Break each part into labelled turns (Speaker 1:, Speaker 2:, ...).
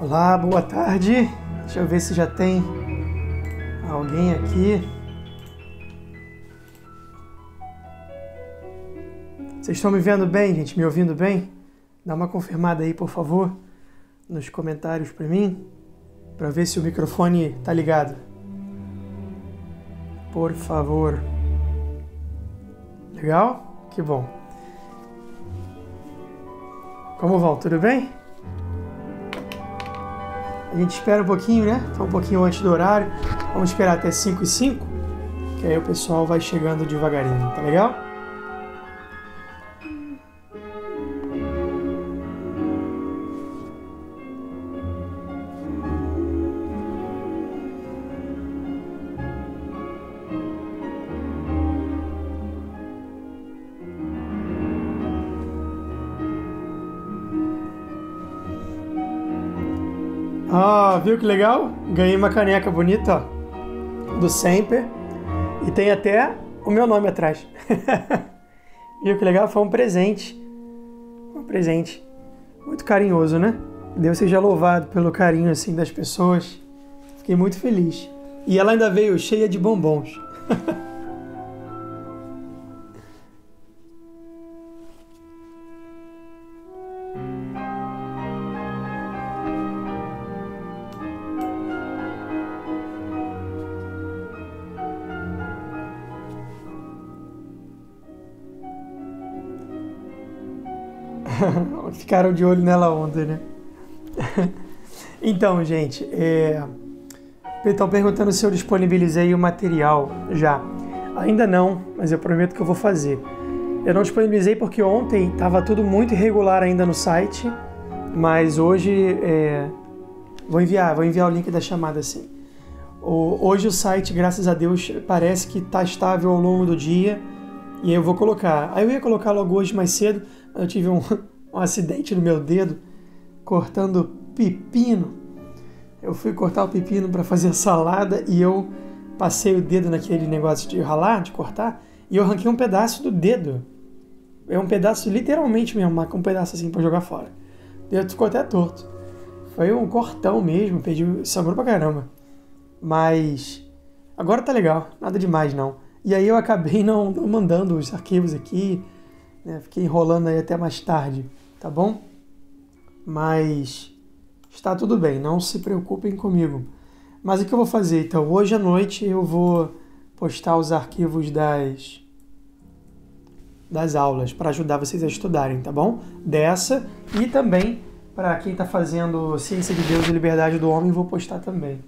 Speaker 1: Olá, boa tarde. Deixa eu ver se já tem alguém aqui. Vocês estão me vendo bem, gente? Me ouvindo bem? Dá uma confirmada aí, por favor, nos comentários para mim, para ver se o microfone tá ligado. Por favor. Legal? Que bom. Como vão? Tudo bem? A gente espera um pouquinho, né? Tá um pouquinho antes do horário. Vamos esperar até 5h05, que aí o pessoal vai chegando devagarinho, tá legal? Ah, viu que legal? Ganhei uma caneca bonita, ó, do Semper, e tem até o meu nome atrás. Viu que legal? Foi um presente. Um presente muito carinhoso, né? Deus seja louvado pelo carinho assim das pessoas. Fiquei muito feliz. E ela ainda veio cheia de bombons. Ficaram de olho nela ontem, né? Então, gente, estão perguntando se eu disponibilizei o material já. Ainda não, mas eu prometo que eu vou fazer. Eu não disponibilizei porque ontem estava tudo muito irregular ainda no site, mas hoje vou enviar o link da chamada sim. Hoje o site, graças a Deus, parece que está estável ao longo do dia e eu vou colocar. Aí eu ia colocar logo hoje mais cedo, mas eu tive um acidente no meu dedo cortando pepino. Eu fui cortar o pepino para fazer salada e eu passei o dedo naquele negócio de ralar, de cortar, e eu arranquei um pedaço do dedo. É um pedaço, literalmente mesmo, um pedaço assim para jogar fora. O dedo ficou até torto. Foi um cortão mesmo, sangrou pra caramba. Mas agora tá legal, nada demais não. E aí eu acabei não mandando os arquivos aqui, né? Fiquei enrolando aí até mais tarde, tá bom? Mas está tudo bem, não se preocupem comigo. Mas o que eu vou fazer? Então, hoje à noite eu vou postar os arquivos das aulas para ajudar vocês a estudarem, tá bom? Dessa e também para quem está fazendo Ciência de Deus e Liberdade do Homem, vou postar também.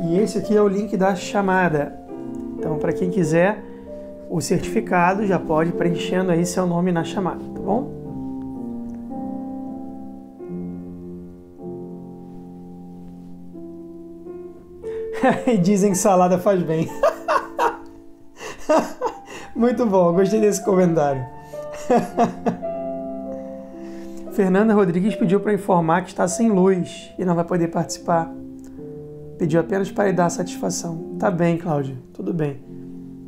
Speaker 1: E esse aqui é o link da chamada. Então, para quem quiser o certificado, já pode ir preenchendo aí seu nome na chamada, tá bom? E dizem que salada faz bem. Muito bom, gostei desse comentário. Fernanda Rodrigues pediu para informar que está sem luz e não vai poder participar. Pediu apenas para lhe dar satisfação. Tá bem, Cláudia, tudo bem.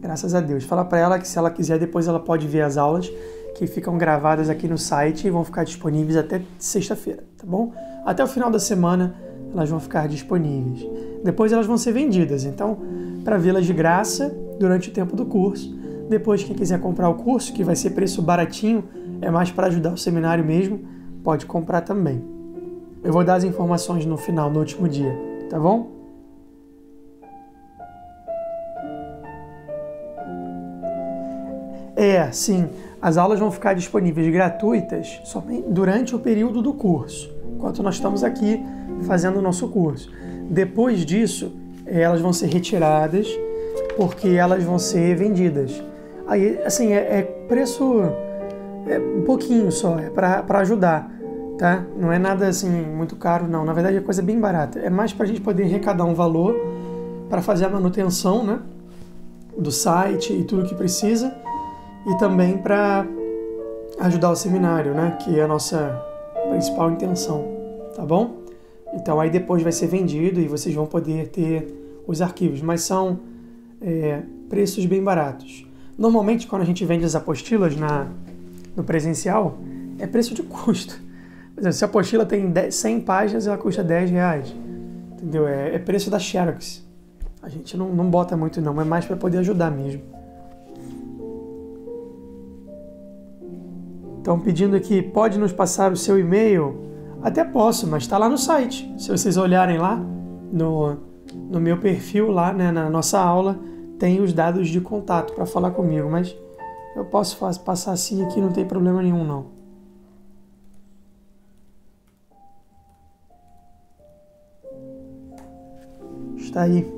Speaker 1: Graças a Deus. Fala para ela que se ela quiser, depois ela pode ver as aulas que ficam gravadas aqui no site e vão ficar disponíveis até sexta-feira, tá bom? Até o final da semana elas vão ficar disponíveis. Depois elas vão ser vendidas, então, para vê-las de graça durante o tempo do curso. Depois, quem quiser comprar o curso, que vai ser preço baratinho, é mais para ajudar o seminário mesmo, pode comprar também. Eu vou dar as informações no final, no último dia, tá bom? Sim, as aulas vão ficar disponíveis gratuitas somente durante o período do curso, enquanto nós estamos aqui fazendo o nosso curso. Depois disso, elas vão ser retiradas porque elas vão ser vendidas. Aí, assim, preço um pouquinho só, é para ajudar, tá? Não é nada assim muito caro, não. Na verdade, é coisa bem barata. É mais para a gente poder arrecadar um valor para fazer a manutenção, né, do site e tudo que precisa. E também para ajudar o seminário, né? Que é a nossa principal intenção, tá bom? Então aí depois vai ser vendido e vocês vão poder ter os arquivos, mas são preços bem baratos. Normalmente quando a gente vende as apostilas no presencial, é preço de custo. Por exemplo, se a apostila tem 100 páginas, ela custa R$10. Entendeu? É preço da Xerox. A gente não bota muito não, é mais para poder ajudar mesmo. Estão pedindo aqui, pode nos passar o seu e-mail? Até posso, mas está lá no site. Se vocês olharem lá, no meu perfil, lá, né, na nossa aula, tem os dados de contato para falar comigo, mas eu posso passar assim aqui, não tem problema nenhum não. Está aí.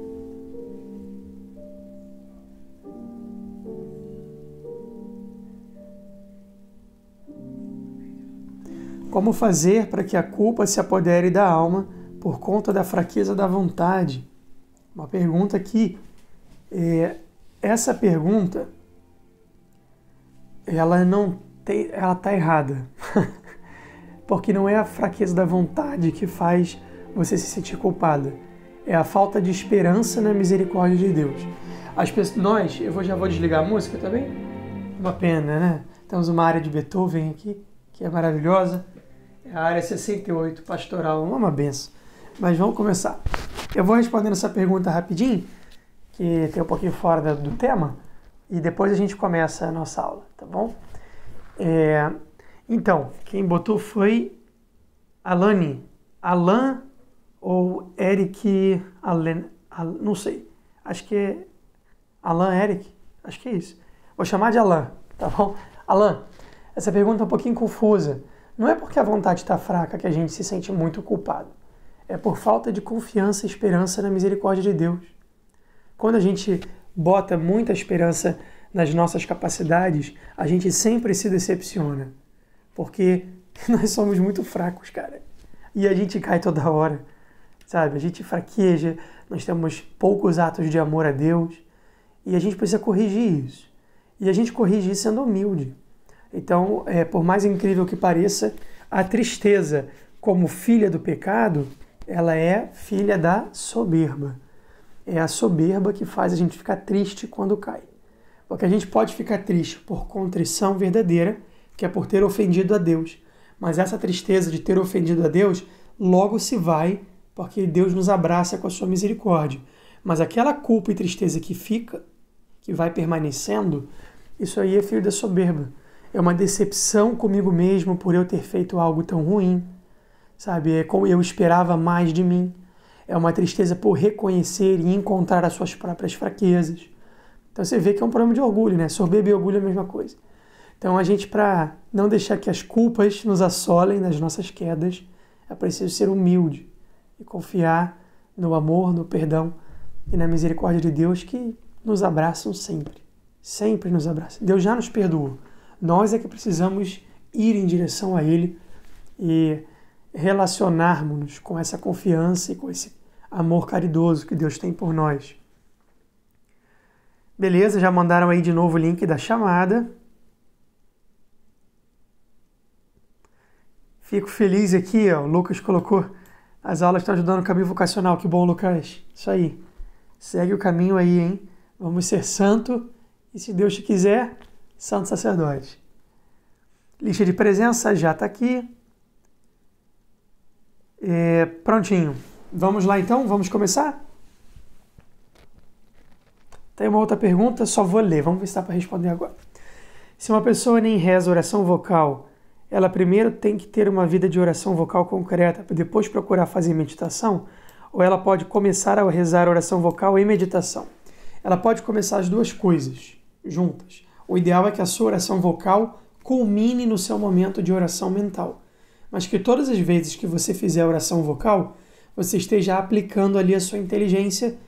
Speaker 1: Como fazer para que a culpa se apodere da alma por conta da fraqueza da vontade? Uma pergunta aqui. Essa pergunta, ela está errada. Porque não é a fraqueza da vontade que faz você se sentir culpada. É a falta de esperança na misericórdia de Deus. Eu já vou desligar a música também? Uma pena, né? Temos uma área de Beethoven aqui, que é maravilhosa. É a área 68, pastoral, uma benção. Mas vamos começar. Eu vou respondendo essa pergunta rapidinho, que tem um pouquinho fora do tema, e depois a gente começa a nossa aula, tá bom? Então, quem botou foi Alane. Alan ou Eric Allen, não sei. Acho que é Alan Eric, acho que é isso. Vou chamar de Alan, tá bom? Alan, essa pergunta é um pouquinho confusa. Não é porque a vontade está fraca que a gente se sente muito culpado. É por falta de confiança e esperança na misericórdia de Deus. Quando a gente bota muita esperança nas nossas capacidades, a gente sempre se decepciona. Porque nós somos muito fracos, cara. E a gente cai toda hora, sabe? A gente fraqueja, nós temos poucos atos de amor a Deus e a gente precisa corrigir isso. E a gente corrige isso sendo humilde. Então, por mais incrível que pareça, a tristeza, como filha do pecado, ela é filha da soberba. É a soberba que faz a gente ficar triste quando cai. Porque a gente pode ficar triste por contrição verdadeira, que é por ter ofendido a Deus. Mas essa tristeza de ter ofendido a Deus logo se vai, porque Deus nos abraça com a sua misericórdia. Mas aquela culpa e tristeza que fica, que vai permanecendo, isso aí é filho da soberba. É uma decepção comigo mesmo por eu ter feito algo tão ruim, sabe? É como eu esperava mais de mim. É uma tristeza por reconhecer e encontrar as suas próprias fraquezas. Então você vê que é um problema de orgulho, né? Soberba e orgulho é a mesma coisa. Então a gente, para não deixar que as culpas nos assolem nas nossas quedas, é preciso ser humilde e confiar no amor, no perdão e na misericórdia de Deus que nos abraçam sempre. Sempre nos abraça. Deus já nos perdoou. Nós é que precisamos ir em direção a Ele e relacionarmos-nos com essa confiança e com esse amor caridoso que Deus tem por nós. Beleza, já mandaram aí de novo o link da chamada. Fico feliz aqui, ó, o Lucas colocou, as aulas estão ajudando o caminho vocacional. Que bom, Lucas. Isso aí. Segue o caminho aí, hein? Vamos ser santo e, se Deus te quiser, santo sacerdote. Lista de presença já está aqui. Prontinho. Vamos lá então? Vamos começar? Tem uma outra pergunta, só vou ler. Vamos ver se dá para responder agora. Se uma pessoa nem reza oração vocal, ela primeiro tem que ter uma vida de oração vocal concreta para depois procurar fazer meditação? Ou ela pode começar a rezar oração vocal e meditação? Ela pode começar as duas coisas juntas. O ideal é que a sua oração vocal culmine no seu momento de oração mental. Mas que todas as vezes que você fizer a oração vocal, você esteja aplicando ali a sua inteligência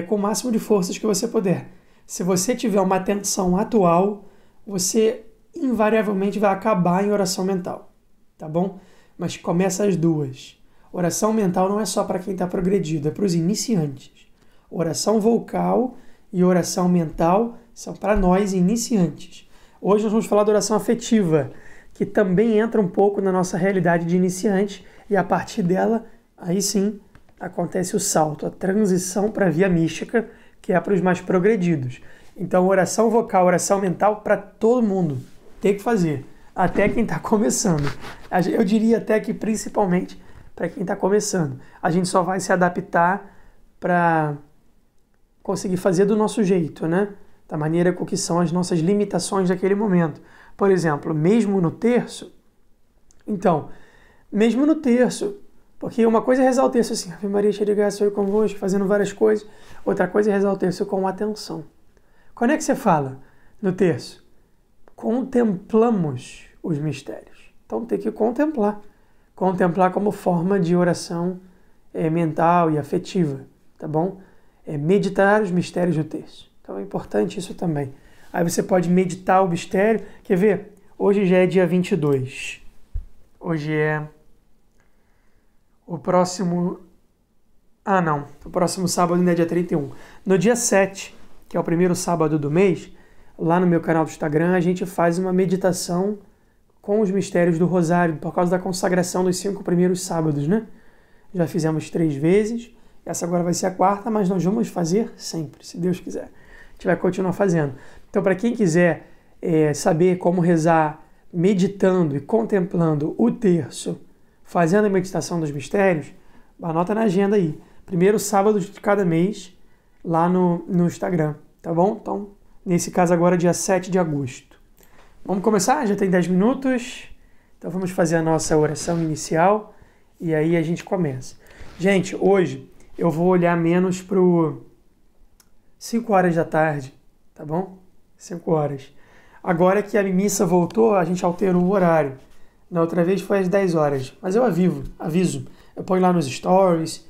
Speaker 1: com o máximo de forças que você puder. Se você tiver uma atenção atual, você invariavelmente vai acabar em oração mental, tá bom? Mas começa as duas. Oração mental não é só para quem está progredido, é para os iniciantes. Oração vocal e oração mental são para nós iniciantes. Hoje nós vamos falar de oração afetiva, que também entra um pouco na nossa realidade de iniciante, e a partir dela Aí sim acontece o salto, a transição para a via mística, que é para os mais progredidos. Então, oração vocal, oração mental para todo mundo. Tem que fazer, até quem está começando. Eu diria até que principalmente para quem está começando. A gente só vai se adaptar para conseguir fazer do nosso jeito, né? Da maneira com que são as nossas limitações daquele momento. Por exemplo, mesmo no terço, então, mesmo no terço, porque uma coisa é rezar o terço assim, Ave Maria, cheia de graça, Senhor convosco, fazendo várias coisas. Outra coisa é rezar o terço com atenção. Quando é que você fala no terço? Contemplamos os mistérios. Então tem que contemplar. Contemplar como forma de oração mental e afetiva, tá bom? Meditar os mistérios do terço. Então é importante isso também. Aí você pode meditar o mistério. Quer ver? Hoje já é dia 22. Hoje é o próximo... Ah, não. O próximo sábado ainda é dia 31. No dia 7, que é o primeiro sábado do mês, lá no meu canal do Instagram, a gente faz uma meditação com os mistérios do Rosário, por causa da consagração dos 5 primeiros sábados, né? Já fizemos 3 vezes, essa agora vai ser a 4ª, mas nós vamos fazer sempre, se Deus quiser. A gente vai continuar fazendo. Então, para quem quiser saber como rezar, meditando e contemplando o terço, fazendo a meditação dos mistérios, anota na agenda aí. Primeiro sábado de cada mês, lá no Instagram, tá bom? Então, nesse caso agora, dia 7 de agosto. Vamos começar? Já tem 10 minutos. Então vamos fazer a nossa oração inicial e aí a gente começa. Gente, hoje eu vou olhar menos para 5 horas da tarde, tá bom? 5 horas. Agora que a missa voltou, a gente alterou o horário. Na outra vez foi às 10 horas, mas eu aviso. Eu ponho lá nos stories,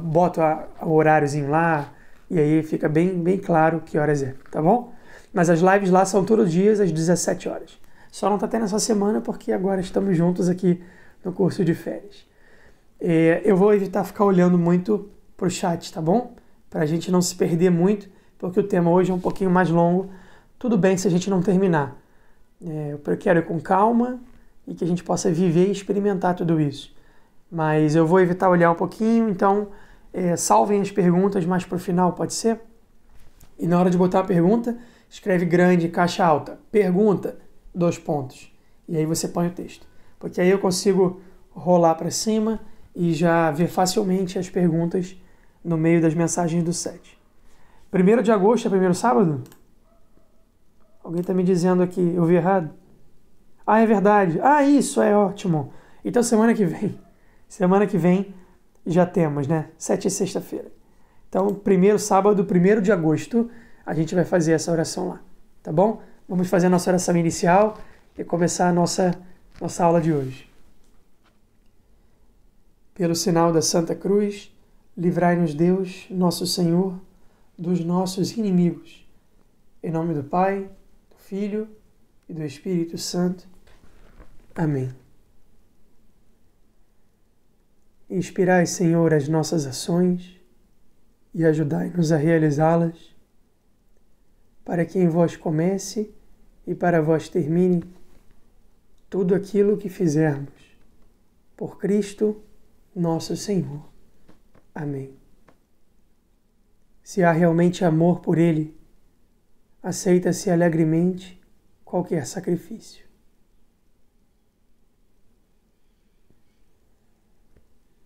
Speaker 1: boto o horáriozinho lá e aí fica bem claro que horas é, tá bom? Mas as lives lá são todos os dias às 17 horas. Só não está tendo essa semana porque agora estamos juntos aqui no curso de férias. Eu vou evitar ficar olhando muito para o chat, tá bom? Para a gente não se perder muito, porque o tema hoje é um pouquinho mais longo. Tudo bem se a gente não terminar. Eu quero ir com calma e que a gente possa viver e experimentar tudo isso. Mas eu vou evitar olhar um pouquinho, então salvem as perguntas mais para o final, pode ser? E na hora de botar a pergunta, escreve grande, caixa alta, pergunta, 2 pontos. E aí você põe o texto. Porque aí eu consigo rolar para cima e já ver facilmente as perguntas no meio das mensagens do 7. 1º de agosto é primeiro sábado? Alguém está me dizendo aqui, eu vi errado? Ah, é verdade. Ah, isso, é ótimo. Então semana que vem já temos, né? 7 é sexta-feira. Então, primeiro sábado, 1º de agosto, a gente vai fazer essa oração lá, tá bom? Vamos fazer a nossa oração inicial e começar a nossa aula de hoje. Pelo sinal da Santa Cruz, livrai-nos Deus, nosso Senhor, dos nossos inimigos. Em nome do Pai, do Filho e do Espírito Santo. Amém. Inspirai, Senhor, as nossas ações e ajudai-nos a realizá-las, para que em vós comece e para vós termine tudo aquilo que fizermos. Por Cristo, nosso Senhor. Amém. Se há realmente amor por Ele, aceita-se alegremente qualquer sacrifício.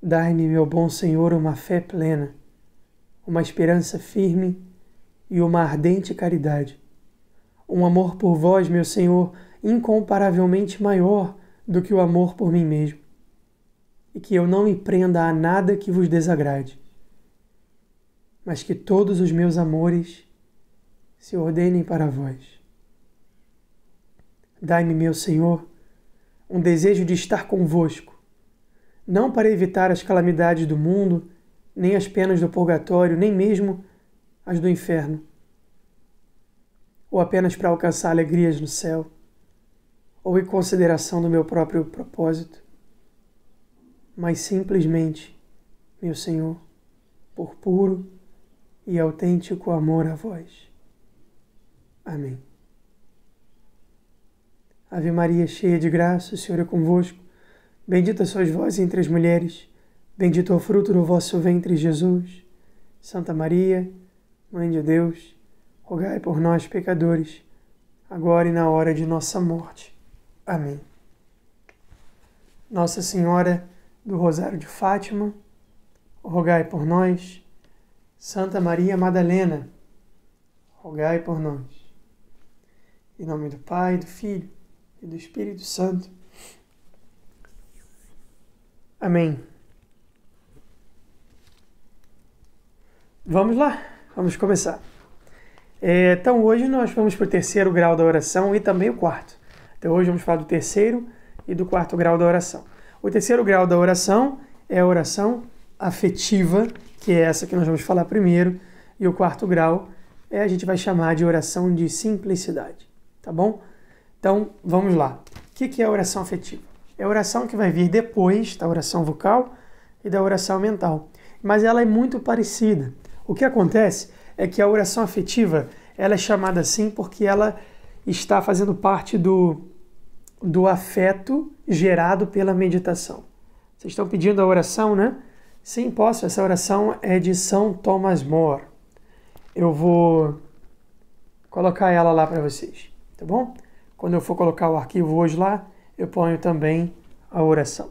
Speaker 1: Dai-me, meu bom Senhor, uma fé plena, uma esperança firme e uma ardente caridade. Um amor por vós, meu Senhor, incomparavelmente maior do que o amor por mim mesmo. E que eu não me prenda a nada que vos desagrade, mas que todos os meus amores se ordenem para vós. Dai-me, meu Senhor, um desejo de estar convosco, não para evitar as calamidades do mundo, nem as penas do purgatório, nem mesmo as do inferno, ou apenas para alcançar alegrias no céu, ou em consideração do meu próprio propósito, mas simplesmente, meu Senhor, por puro e autêntico amor a vós. Amém. Ave Maria, cheia de graça, o Senhor é convosco. Bendita sois vós entre as mulheres, Bendito é o fruto do vosso ventre, Jesus. Santa Maria, Mãe de Deus, rogai por nós, pecadores, agora e na hora de nossa morte. Amém. Nossa Senhora do Rosário de Fátima, rogai por nós. Santa Maria Madalena, rogai por nós. Em nome do Pai, do Filho e do Espírito Santo. Amém. Vamos lá, vamos começar. Então hoje nós vamos para o terceiro grau da oração e também o quarto. Então hoje vamos falar do terceiro e do quarto grau da oração. O terceiro grau da oração é a oração afetiva, que é essa que nós vamos falar primeiro, e o quarto grau a gente vai chamar de oração de simplicidade, tá bom? Então vamos lá. O que é a oração afetiva? É a oração que vai vir depois da oração vocal e da oração mental, mas ela é muito parecida. O que acontece é que a oração afetiva ela é chamada assim porque ela está fazendo parte do afeto gerado pela meditação. Vocês estão pedindo a oração, né? Sim, posso. Essa oração é de São Thomas More. Eu vou colocar ela lá para vocês, tá bom? Quando eu for colocar o arquivo hoje lá, eu ponho também a oração.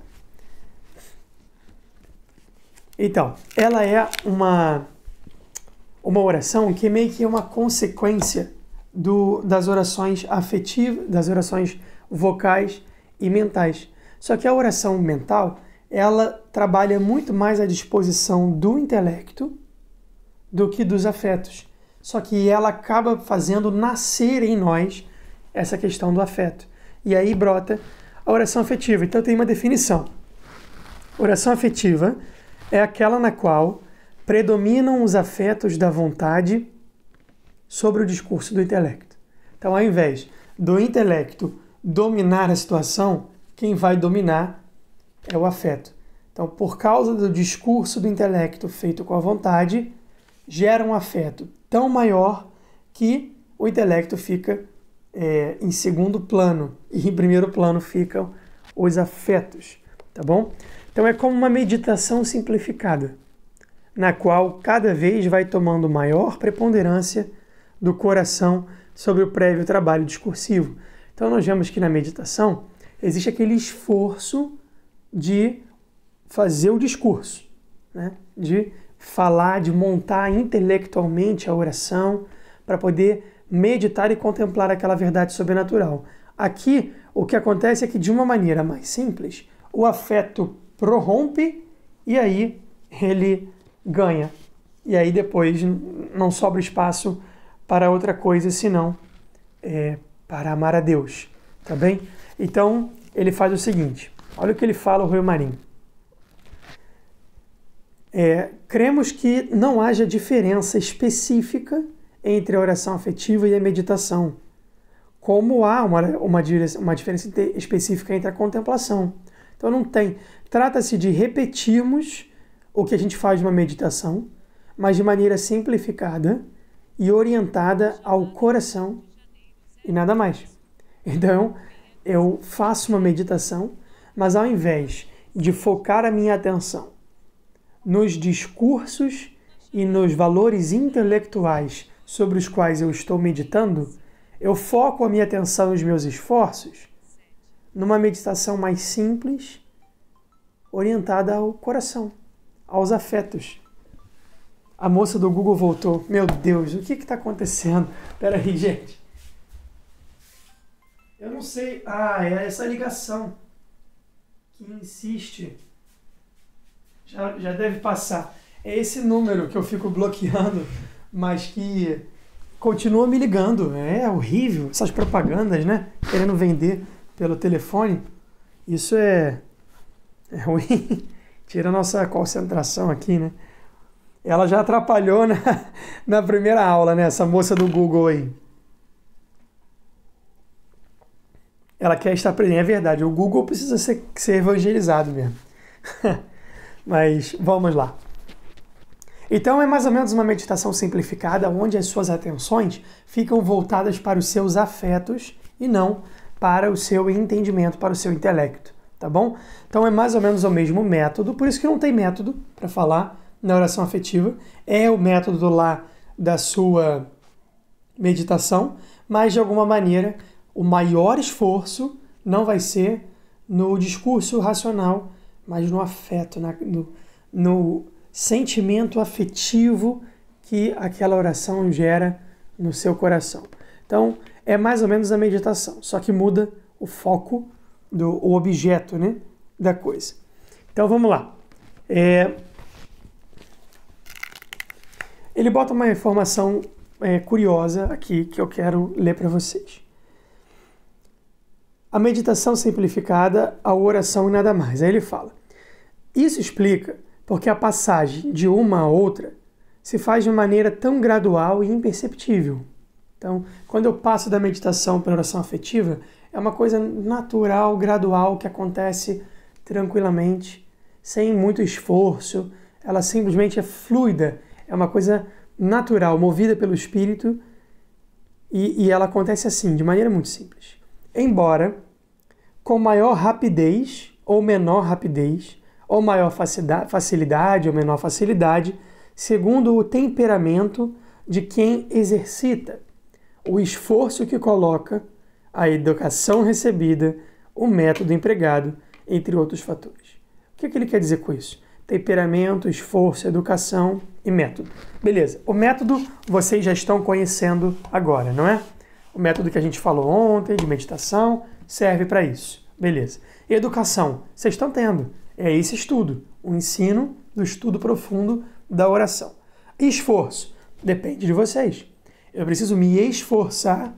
Speaker 1: Então, ela é uma oração que meio que é uma consequência das orações afetivas, das orações vocais e mentais. Só que a oração mental, ela trabalha muito mais à disposição do intelecto do que dos afetos. Só que ela acaba fazendo nascer em nós essa questão do afeto. E aí brota a oração afetiva. Então tem uma definição. Oração afetiva é aquela na qual predominam os afetos da vontade sobre o discurso do intelecto. Então, ao invés do intelecto dominar a situação, quem vai dominar é o afeto. Então, por causa do discurso do intelecto feito com a vontade, gera um afeto tão maior que o intelecto fica em segundo plano e em primeiro plano ficam os afetos, tá bom? Então, é como uma meditação simplificada, na qual cada vez vai tomando maior preponderância do coração sobre o prévio trabalho discursivo. Então nós vemos que na meditação existe aquele esforço de fazer o discurso, né? De falar, de montar intelectualmente a oração para poder meditar e contemplar aquela verdade sobrenatural. Aqui o que acontece é que de uma maneira mais simples, o afeto prorrompe e aí ele ganha. E aí depois não sobra espaço para outra coisa senão para amar a Deus, tá bem? Então ele faz o seguinte, olha o que ele fala, o Rui Marinho. Cremos que não haja diferença específica entre a oração afetiva e a meditação, como há uma diferença específica entre a contemplação. Então não tem. Trata-se de repetirmos o que a gente faz numa meditação, mas de maneira simplificada e orientada ao coração e nada mais. Então, eu faço uma meditação, mas ao invés de focar a minha atenção nos discursos e nos valores intelectuais sobre os quais eu estou meditando, eu foco a minha atenção e os meus esforços numa meditação mais simples, orientada ao coração, aos afetos. A moça do Google voltou. Meu Deus, o que está acontecendo? Espera aí, gente. Eu não sei. É essa ligação que insiste. Já deve passar. É esse número que eu fico bloqueando, mas que continua me ligando. É horrível. Essas propagandas, né? Querendo vender pelo telefone. Isso é ruim. Tira a nossa concentração aqui, né? Ela já atrapalhou na primeira aula, né? Essa moça do Google aí. Ela quer estar presente. É verdade, o Google precisa ser evangelizado mesmo. Mas vamos lá. Então é mais ou menos uma meditação simplificada onde as suas atenções ficam voltadas para os seus afetos e não para o seu entendimento, para o seu intelecto. tá bom? Então é mais ou menos o mesmo método, por isso que não tem método para falar na oração afetiva. É o método lá da sua meditação, mas de alguma maneira o maior esforço não vai ser no discurso racional, mas no afeto, no sentimento afetivo que aquela oração gera no seu coração. Então, é mais ou menos a meditação, só que muda o foco, o objeto, né, da coisa. Então, vamos lá. Ele bota uma informação curiosa aqui que eu quero ler para vocês. A meditação simplificada, a oração e nada mais. Aí ele fala, isso explica porque a passagem de uma a outra se faz de maneira tão gradual e imperceptível. Então, quando eu passo da meditação para a oração afetiva, é uma coisa natural, gradual, que acontece tranquilamente, sem muito esforço, ela simplesmente é fluida, é uma coisa natural, movida pelo Espírito, e ela acontece assim, de maneira muito simples. Embora com maior rapidez ou menor rapidez, ou maior facilidade ou menor facilidade, segundo o temperamento de quem exercita, o esforço que coloca, a educação recebida, o método empregado, entre outros fatores. O que ele quer dizer com isso? Temperamento, esforço, educação e método. Beleza, o método vocês já estão conhecendo agora, não é? O método que a gente falou ontem, de meditação, serve para isso. Beleza. E educação, vocês estão tendo. É esse estudo, o ensino do estudo profundo da oração. E esforço, depende de vocês. Eu preciso me esforçar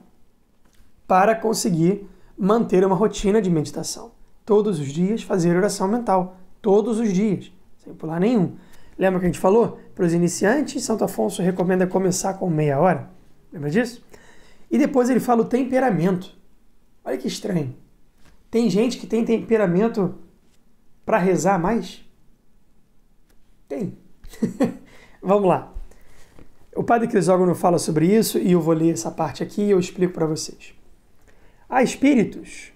Speaker 1: para conseguir manter uma rotina de meditação. Todos os dias fazer oração mental. Todos os dias, sem pular nenhum. Lembra que a gente falou? Para os iniciantes, Santo Afonso recomenda começar com meia hora. Lembra disso? E depois ele fala o temperamento. Olha que estranho. Tem gente que tem temperamento para rezar mais? Tem. Vamos lá. O padre Crisógono fala sobre isso e eu vou ler essa parte aqui e eu explico para vocês. Há espíritos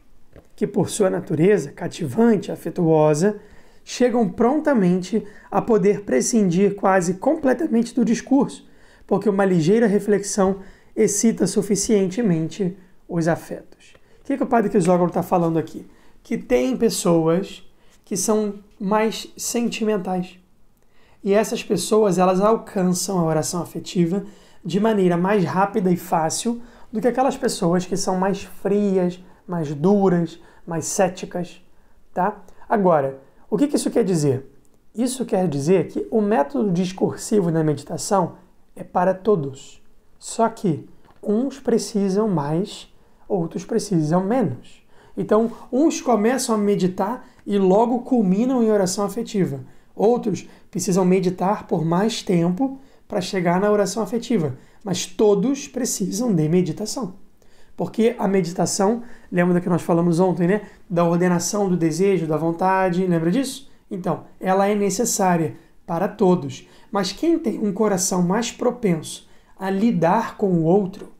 Speaker 1: que, por sua natureza cativante, afetuosa, chegam prontamente a poder prescindir quase completamente do discurso, porque uma ligeira reflexão excita suficientemente os afetos. O que o padre Crisógono está falando aqui? Que tem pessoas que são mais sentimentais. E essas pessoas, elas alcançam a oração afetiva de maneira mais rápida e fácil do que aquelas pessoas que são mais frias, mais duras, mais céticas, tá? Agora, o que isso quer dizer? Isso quer dizer que o método discursivo da meditação é para todos. Só que uns precisam mais, outros precisam menos. Então, uns começam a meditar e logo culminam em oração afetiva. Outros precisam meditar por mais tempo para chegar na oração afetiva. Mas todos precisam de meditação. Porque a meditação, lembra do que nós falamos ontem, né? Da ordenação do desejo, da vontade, lembra disso? Então, ela é necessária para todos. Mas quem tem um coração mais propenso a lidar com o outro,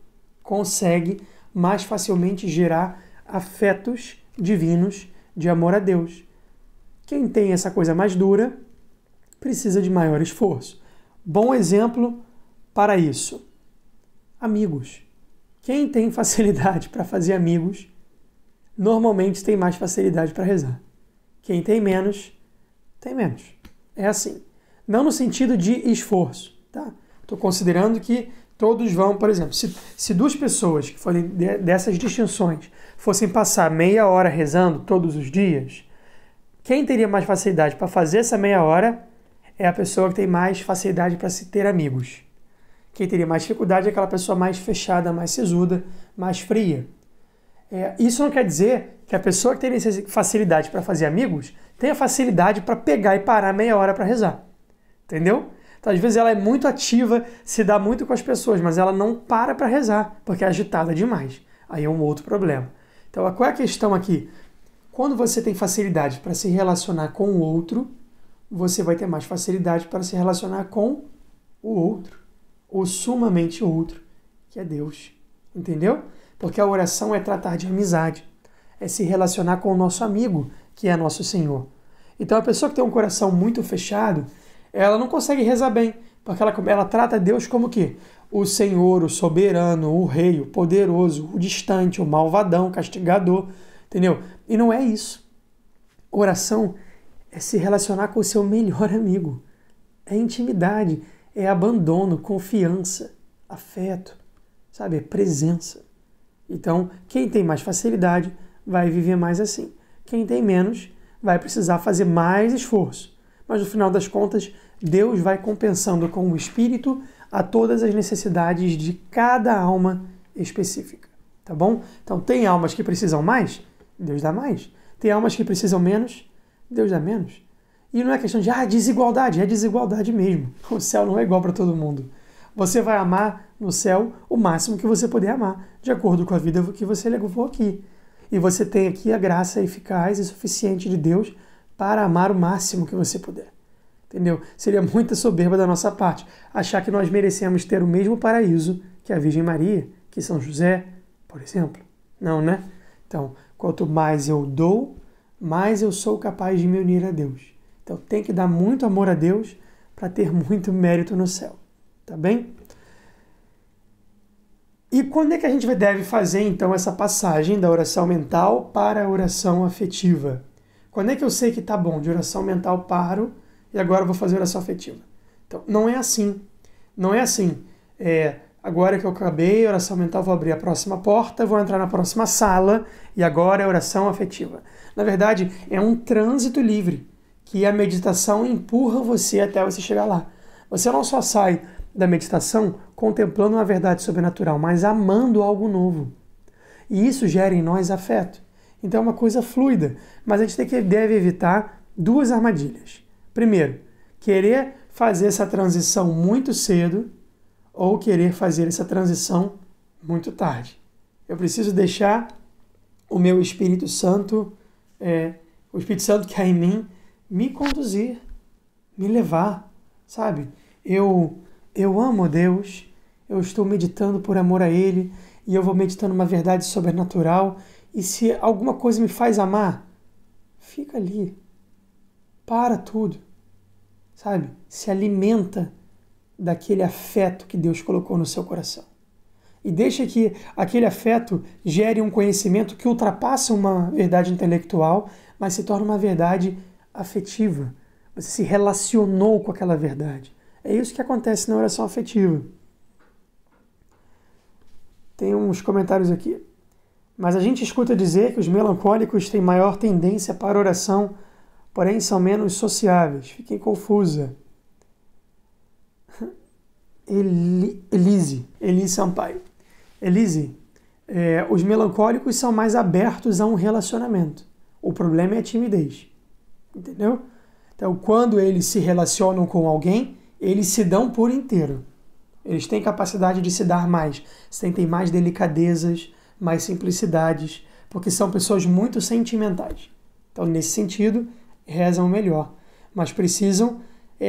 Speaker 1: consegue mais facilmente gerar afetos divinos de amor a Deus. Quem tem essa coisa mais dura precisa de maior esforço. Bom exemplo para isso. Amigos. Quem tem facilidade para fazer amigos, normalmente tem mais facilidade para rezar. Quem tem menos, tem menos. É assim. Não no sentido de esforço, tá? Estou considerando que todos vão, por exemplo, se duas pessoas que forem dessas distinções fossem passar meia hora rezando todos os dias, quem teria mais facilidade para fazer essa meia hora é a pessoa que tem mais facilidade para se ter amigos. Quem teria mais dificuldade é aquela pessoa mais fechada, mais sisuda, mais fria. Isso não quer dizer que a pessoa que tem facilidade para fazer amigos tenha facilidade para pegar e parar meia hora para rezar. Entendeu? Então, às vezes ela é muito ativa, se dá muito com as pessoas, mas ela não para rezar, porque é agitada demais. Aí é um outro problema. Então, qual é a questão aqui? Quando você tem facilidade para se relacionar com o outro, você vai ter mais facilidade para se relacionar com o outro, ou sumamente outro, que é Deus. Entendeu? Porque a oração é tratar de amizade, é se relacionar com o nosso amigo, que é nosso Senhor. Então a pessoa que tem um coração muito fechado, ela não consegue rezar bem, porque ela trata Deus como o quê? O Senhor, o soberano, o rei, o poderoso, o distante, o malvadão, o castigador, entendeu? E não é isso. Oração é se relacionar com o seu melhor amigo. É intimidade, é abandono, confiança, afeto, sabe? É presença. Então, quem tem mais facilidade vai viver mais assim. Quem tem menos vai precisar fazer mais esforço. Mas no final das contas, Deus vai compensando com o Espírito a todas as necessidades de cada alma específica. Tá bom? Então, tem almas que precisam mais? Deus dá mais. Tem almas que precisam menos? Deus dá menos. E não é questão de desigualdade, é desigualdade mesmo. O céu não é igual para todo mundo. Você vai amar no céu o máximo que você puder amar, de acordo com a vida que você levou aqui. E você tem aqui a graça eficaz e suficiente de Deus para amar o máximo que você puder. Entendeu? Seria muita soberba da nossa parte achar que nós merecemos ter o mesmo paraíso que a Virgem Maria, que São José, por exemplo. Não, né? Então, quanto mais eu dou, mais eu sou capaz de me unir a Deus. Então, tem que dar muito amor a Deus para ter muito mérito no céu. Tá bem? E quando é que a gente deve fazer, então, essa passagem da oração mental para a oração afetiva? Quando é que eu sei que tá bom, de oração mental paro e agora eu vou fazer oração afetiva? Então, não é assim. Não é assim. Agora que eu acabei a oração mental, vou abrir a próxima porta, vou entrar na próxima sala e agora é oração afetiva. Na verdade, é um trânsito livre que a meditação empurra você até você chegar lá. Você não só sai da meditação contemplando uma verdade sobrenatural, mas amando algo novo. E isso gera em nós afeto. Então é uma coisa fluida, mas a gente deve evitar duas armadilhas. Primeiro, querer fazer essa transição muito cedo ou querer fazer essa transição muito tarde. Eu preciso deixar o meu Espírito Santo, o Espírito Santo que há em mim, me conduzir, me levar, sabe? Eu amo Deus, eu estou meditando por amor a Ele e eu vou meditando uma verdade sobrenatural e se alguma coisa me faz amar, fica ali, para tudo, sabe? Se alimenta daquele afeto que Deus colocou no seu coração. E deixa que aquele afeto gere um conhecimento que ultrapassa uma verdade intelectual, mas se torna uma verdade afetiva. Você se relacionou com aquela verdade. É isso que acontece na oração afetiva. Tem uns comentários aqui. Mas a gente escuta dizer que os melancólicos têm maior tendência para oração, porém são menos sociáveis. Fiquei confusa. Elise Sampaio. Elise, os melancólicos são mais abertos a um relacionamento. O problema é a timidez. Entendeu? Então, quando eles se relacionam com alguém, eles se dão por inteiro. Eles têm capacidade de se dar mais, sentem mais delicadezas, mais simplicidades, porque são pessoas muito sentimentais. Então, nesse sentido, rezam melhor, mas precisam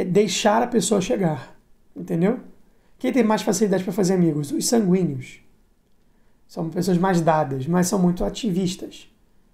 Speaker 1: deixar a pessoa chegar. Entendeu? Quem tem mais facilidade para fazer amigos? Os sanguíneos. São pessoas mais dadas, mas são muito ativistas,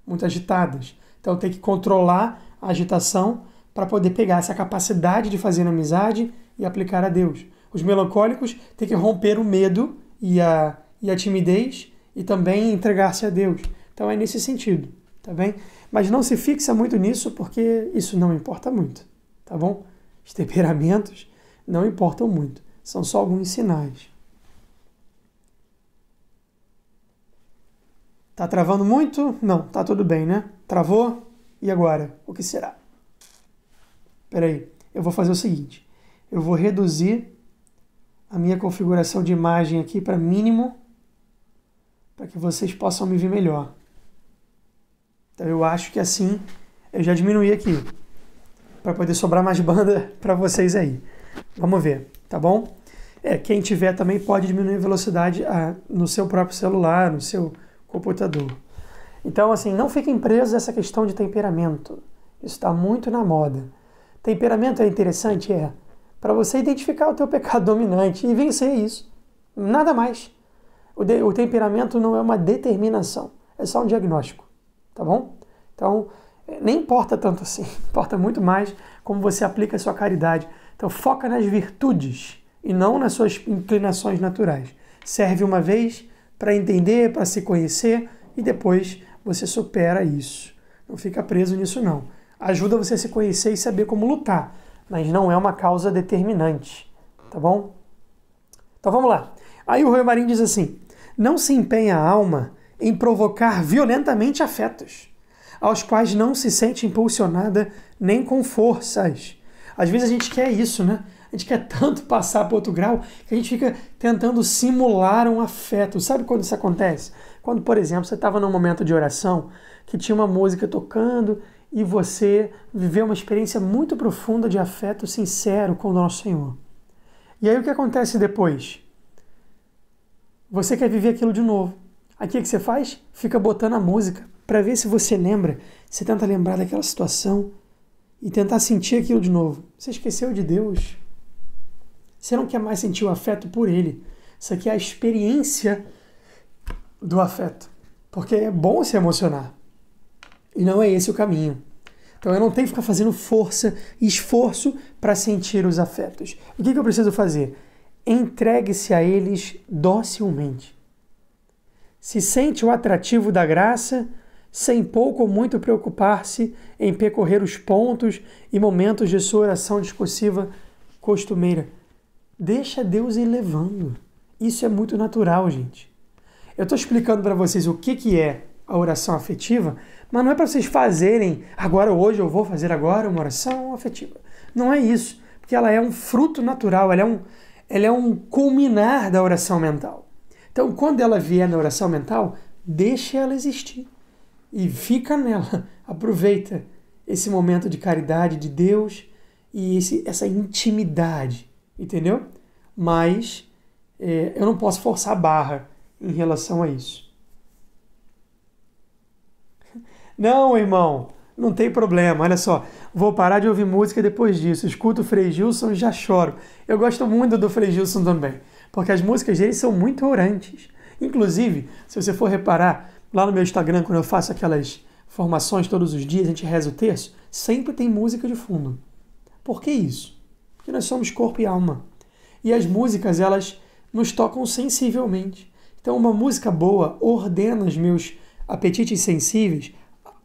Speaker 1: muito agitadas. Então, tem que controlar a agitação para poder pegar essa capacidade de fazer amizade e aplicar a Deus. Os melancólicos têm que romper o medo e a timidez e também entregar-se a Deus. Então é nesse sentido, tá bem? Mas não se fixa muito nisso porque isso não importa muito, tá bom? Os temperamentos não importam muito, são só alguns sinais. Tá travando muito? Não, tá tudo bem, né? Travou? E agora? O que será? Peraí, eu vou fazer o seguinte. Eu vou reduzir a minha configuração de imagem aqui para mínimo, para que vocês possam me ver melhor. Então eu acho que assim eu já diminuí aqui, para poder sobrar mais banda para vocês aí. Vamos ver, tá bom? Quem tiver também pode diminuir a velocidade no seu próprio celular, no seu computador. Então, assim, não fiquem presos a essa questão de temperamento. Isso está muito na moda. Temperamento é interessante? Para você identificar o teu pecado dominante e vencer isso. Nada mais. O temperamento não é uma determinação, é só um diagnóstico, tá bom? Então, Nem importa tanto assim, importa muito mais como você aplica a sua caridade. Então foca nas virtudes e não nas suas inclinações naturais. Serve uma vez para entender, para se conhecer e depois você supera isso. Não fica preso nisso não. Ajuda você a se conhecer e saber como lutar, mas não é uma causa determinante, tá bom? Então vamos lá. Aí o Rui Marinho diz assim: não se empenha a alma em provocar violentamente afetos, aos quais não se sente impulsionada nem com forças. Às vezes a gente quer isso, né? A gente quer tanto passar para outro grau que a gente fica tentando simular um afeto. Sabe quando isso acontece? Quando, por exemplo, você estava num momento de oração que tinha uma música tocando e você viveu uma experiência muito profunda de afeto sincero com o nosso Senhor. E aí o que acontece depois? Você quer viver aquilo de novo. Aí o que você faz? Fica botando a música para ver se você lembra. Você tenta lembrar daquela situação e tentar sentir aquilo de novo. Você esqueceu de Deus. Você não quer mais sentir o afeto por Ele. Isso aqui é a experiência do afeto. Porque é bom se emocionar. E não é esse o caminho. Então eu não tenho que ficar fazendo força e esforço para sentir os afetos. O que eu preciso fazer? Entregue-se a eles docilmente. Se sente o atrativo da graça, sem pouco ou muito preocupar-se em percorrer os pontos e momentos de sua oração discursiva costumeira. Deixa Deus ir levando. Isso é muito natural, gente. Eu estou explicando para vocês o que é a oração afetiva, mas não é para vocês fazerem, hoje eu vou fazer agora uma oração afetiva. Não é isso, porque ela é um fruto natural, ela é um culminar da oração mental. Então, quando ela vier na oração mental, deixe ela existir e fica nela. Aproveita esse momento de caridade de Deus e essa intimidade, entendeu? Mas eu não posso forçar a barra em relação a isso. Não, irmão, não tem problema. Olha só, vou parar de ouvir música depois disso. Escuto o Frei Gilson e já choro. Eu gosto muito do Frei Gilson também, porque as músicas dele são muito orantes. Inclusive, se você for reparar, lá no meu Instagram, quando eu faço aquelas formações todos os dias, a gente reza o terço, sempre tem música de fundo. Por que isso? Porque nós somos corpo e alma. E as músicas, elas nos tocam sensivelmente. Então, uma música boa ordena os meus apetites sensíveis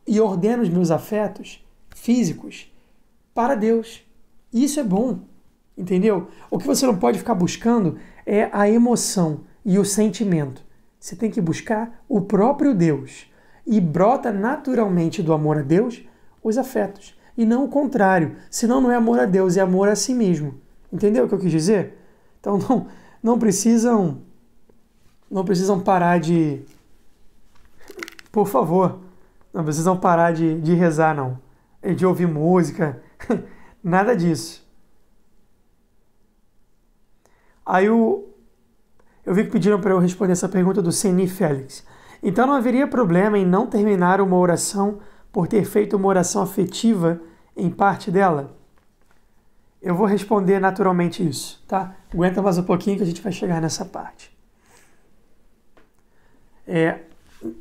Speaker 1: e ordena os meus afetos físicos para Deus. E isso é bom, entendeu? O que você não pode ficar buscando é a emoção e o sentimento. Você tem que buscar o próprio Deus. E brota naturalmente do amor a Deus os afetos. E não o contrário. Senão não é amor a Deus, é amor a si mesmo. Entendeu o que eu quis dizer? Então não precisam parar de... Por favor, não precisam parar de rezar, não. De ouvir música. Nada disso. Aí eu vi que pediram para eu responder essa pergunta do Seni Félix. Então não haveria problema em não terminar uma oração por ter feito uma oração afetiva em parte dela? Eu vou responder naturalmente isso, tá? Aguenta mais um pouquinho que a gente vai chegar nessa parte.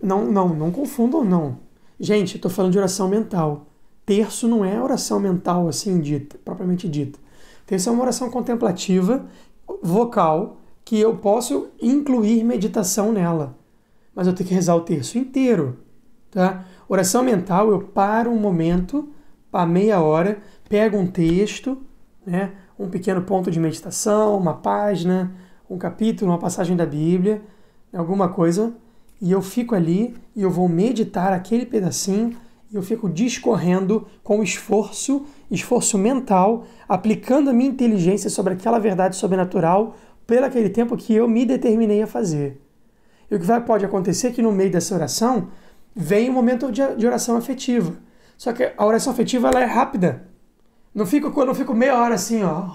Speaker 1: Não confundam, não. Gente, eu estou falando de oração mental. Terço não é oração mental assim dita, propriamente dita. Terço é uma oração contemplativa, vocal, que eu posso incluir meditação nela. Mas eu tenho que rezar o terço inteiro, tá? Oração mental, eu paro um momento, para meia hora, pego um texto, né? Um pequeno ponto de meditação, uma página, um capítulo, uma passagem da Bíblia, alguma coisa, e eu fico ali e eu vou meditar aquele pedacinho e eu fico discorrendo com esforço mental, aplicando a minha inteligência sobre aquela verdade sobrenatural pelo aquele tempo que eu me determinei a fazer. E o que pode acontecer é que no meio dessa oração vem um momento de oração afetiva. Só que a oração afetiva ela é rápida. Não fico meia hora assim, ó.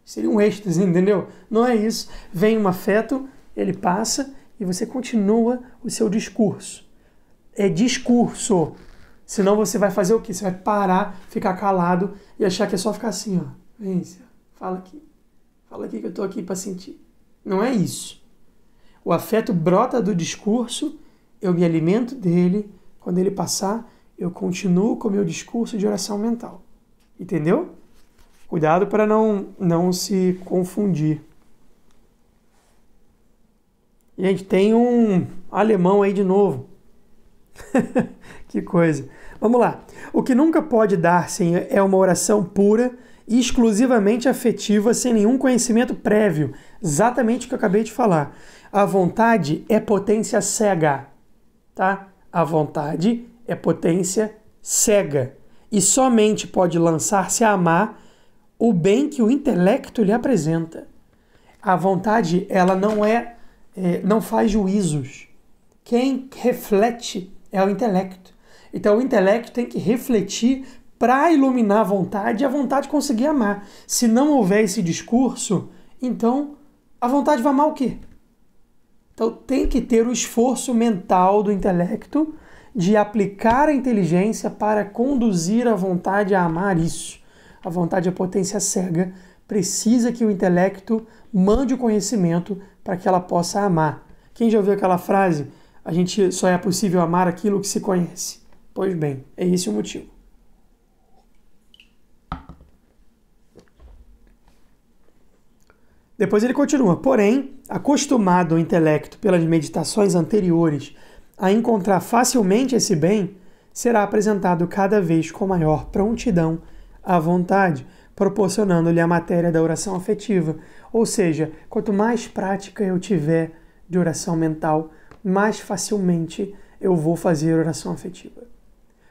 Speaker 1: Seria um êxtase, entendeu? Não é isso. Vem um afeto, ele passa e você continua o seu discurso. É discurso. Senão você vai fazer o quê? Você vai parar, ficar calado e achar que é só ficar assim, ó. Vem, fala aqui. Fala aqui que eu tô aqui para sentir. Não é isso. O afeto brota do discurso, eu me alimento dele, quando ele passar, eu continuo com o meu discurso de oração mental. Entendeu? Cuidado para não se confundir. Gente, tem um alemão aí de novo. Que coisa. Vamos lá. O que nunca pode dar-se é uma oração pura e exclusivamente afetiva, sem nenhum conhecimento prévio. Exatamente o que eu acabei de falar. A vontade é potência cega, tá? A vontade é potência cega e somente pode lançar-se a amar o bem que o intelecto lhe apresenta. A vontade, ela não faz juízos. Quem reflete é o intelecto. Então o intelecto tem que refletir para iluminar a vontade e a vontade conseguir amar. Se não houver esse discurso, então a vontade vai amar o quê? Então tem que ter o esforço mental do intelecto de aplicar a inteligência para conduzir a vontade a amar isso. A vontade é potência cega, precisa que o intelecto mande o conhecimento para que ela possa amar. Quem já ouviu aquela frase? A gente só é possível amar aquilo que se conhece. Pois bem, é esse o motivo. Depois ele continua. Porém, acostumado o intelecto pelas meditações anteriores a encontrar facilmente esse bem, será apresentado cada vez com maior prontidão à vontade, proporcionando-lhe a matéria da oração afetiva. Ou seja, quanto mais prática eu tiver de oração mental, mais facilmente eu vou fazer oração afetiva.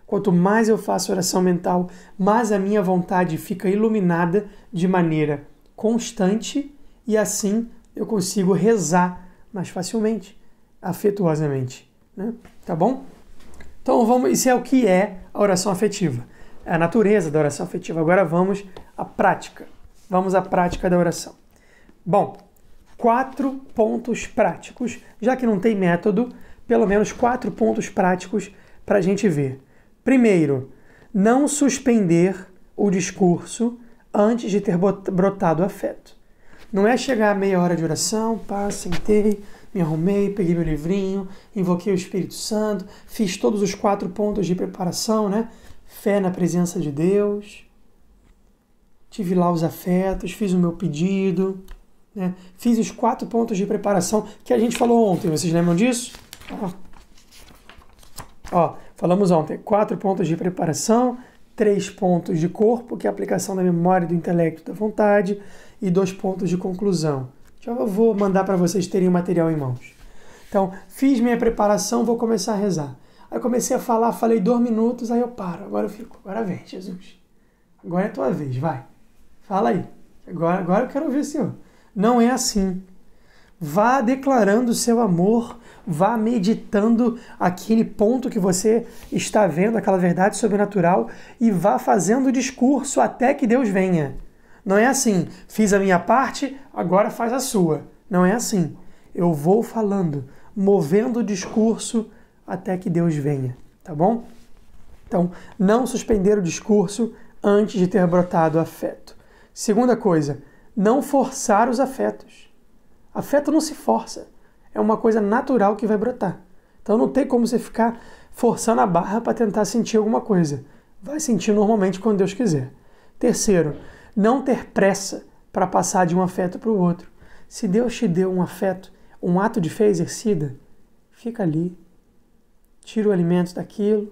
Speaker 1: Quanto mais eu faço oração mental, mais a minha vontade fica iluminada de maneira constante e assim eu consigo rezar mais facilmente, afetuosamente. Né? Tá bom? Então isso é o que é a oração afetiva. É a natureza da oração afetiva. Agora vamos à prática. Vamos à prática da oração. Bom, 4 pontos práticos. Já que não tem método, pelo menos 4 pontos práticos para a gente ver. Primeiro, não suspender o discurso antes de ter brotado afeto. Não é chegar a meia hora de oração, sentei, me arrumei, peguei meu livrinho, invoquei o Espírito Santo, fiz todos os 4 pontos de preparação, né? Fé na presença de Deus, tive lá os afetos, fiz o meu pedido, né? Fiz os 4 pontos de preparação que a gente falou ontem, vocês lembram disso? Falamos ontem, 4 pontos de preparação, 3 pontos de corpo, que é a aplicação da memória, do intelecto, da vontade, e 2 pontos de conclusão. Já vou mandar para vocês terem o material em mãos. Então, fiz minha preparação, vou começar a rezar. Aí comecei a falar, falei 2 minutos, aí eu paro. Agora eu fico, agora vem, Jesus. Agora é a tua vez, vai. Fala aí. Agora eu quero ouvir o Senhor. Não é assim. Vá declarando o seu amor, vá meditando aquele ponto que você está vendo, aquela verdade sobrenatural, e vá fazendo o discurso até que Deus venha. Não é assim, fiz a minha parte, agora faz a sua. Não é assim. Eu vou falando, movendo o discurso até que Deus venha, tá bom? Então, não suspender o discurso antes de ter brotado afeto. Segunda coisa, não forçar os afetos. Afeto não se força, é uma coisa natural que vai brotar. Então não tem como você ficar forçando a barra para tentar sentir alguma coisa. Vai sentir normalmente quando Deus quiser. Terceiro, não ter pressa para passar de um afeto para o outro. Se Deus te deu um afeto, um ato de fé exercida, fica ali, tira o alimento daquilo,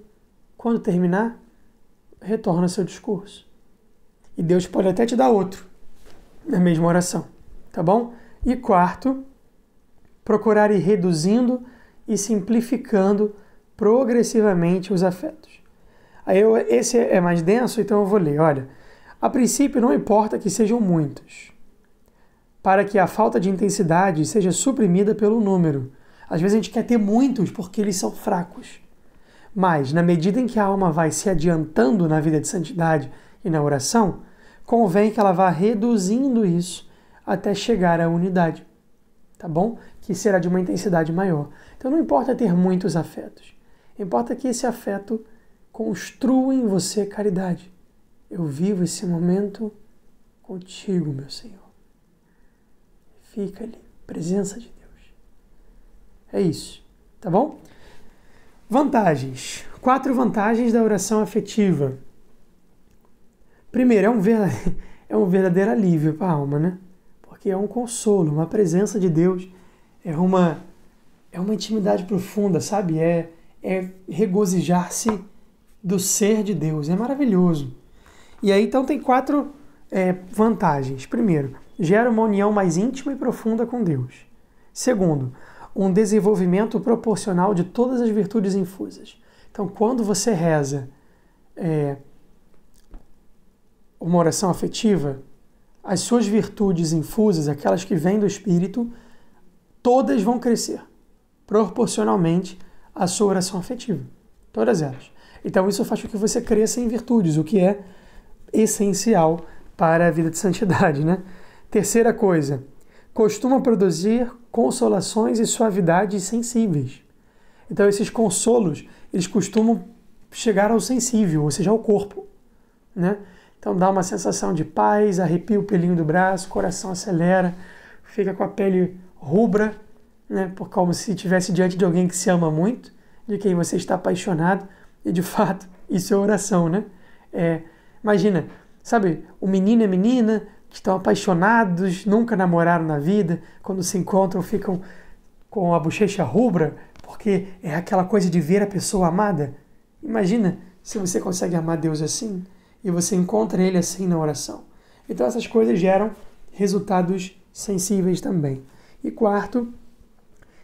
Speaker 1: quando terminar, retorna ao seu discurso. E Deus pode até te dar outro, na mesma oração, tá bom? E quarto, procurar ir reduzindo e simplificando progressivamente os afetos. Aí esse é mais denso, então eu vou ler. Olha, a princípio não importa que sejam muitos, para que a falta de intensidade seja suprimida pelo número. Às vezes a gente quer ter muitos porque eles são fracos. Mas, na medida em que a alma vai se adiantando na vida de santidade e na oração, convém que ela vá reduzindo isso até chegar à unidade, tá bom? Que será de uma intensidade maior. Então não importa ter muitos afetos, importa que esse afeto construa em você caridade. Eu vivo esse momento contigo, meu Senhor. Fica ali, presença de Deus. É isso, tá bom? Vantagens. 4 vantagens da oração afetiva. Primeiro, é um verdadeiro alívio para a alma, né? Porque é um consolo, uma presença de Deus, é uma intimidade profunda, sabe? É regozijar-se do ser de Deus, é maravilhoso. E aí, então, tem 4 vantagens. Primeiro, gera uma união mais íntima e profunda com Deus. Segundo, um desenvolvimento proporcional de todas as virtudes infusas. Então, quando você reza uma oração afetiva, as suas virtudes infusas, aquelas que vêm do Espírito, todas vão crescer proporcionalmente à sua oração afetiva. Todas elas. Então, isso faz com que você cresça em virtudes, o que é essencial para a vida de santidade, né? Terceira coisa, costuma produzir consolações e suavidades sensíveis. Então, esses consolos, eles costumam chegar ao sensível, ou seja, ao corpo, né? Então, dá uma sensação de paz, arrepia o pelinho do braço, o coração acelera, fica com a pele rubra, né? Como se estivesse diante de alguém que se ama muito, de quem você está apaixonado, e de fato, isso é oração, né? Imagina, sabe, o menino e a menina que estão apaixonados, nunca namoraram na vida, quando se encontram ficam com a bochecha rubra, porque é aquela coisa de ver a pessoa amada. Imagina se você consegue amar Deus assim, e você encontra Ele assim na oração. Então essas coisas geram resultados sensíveis também. E quarto,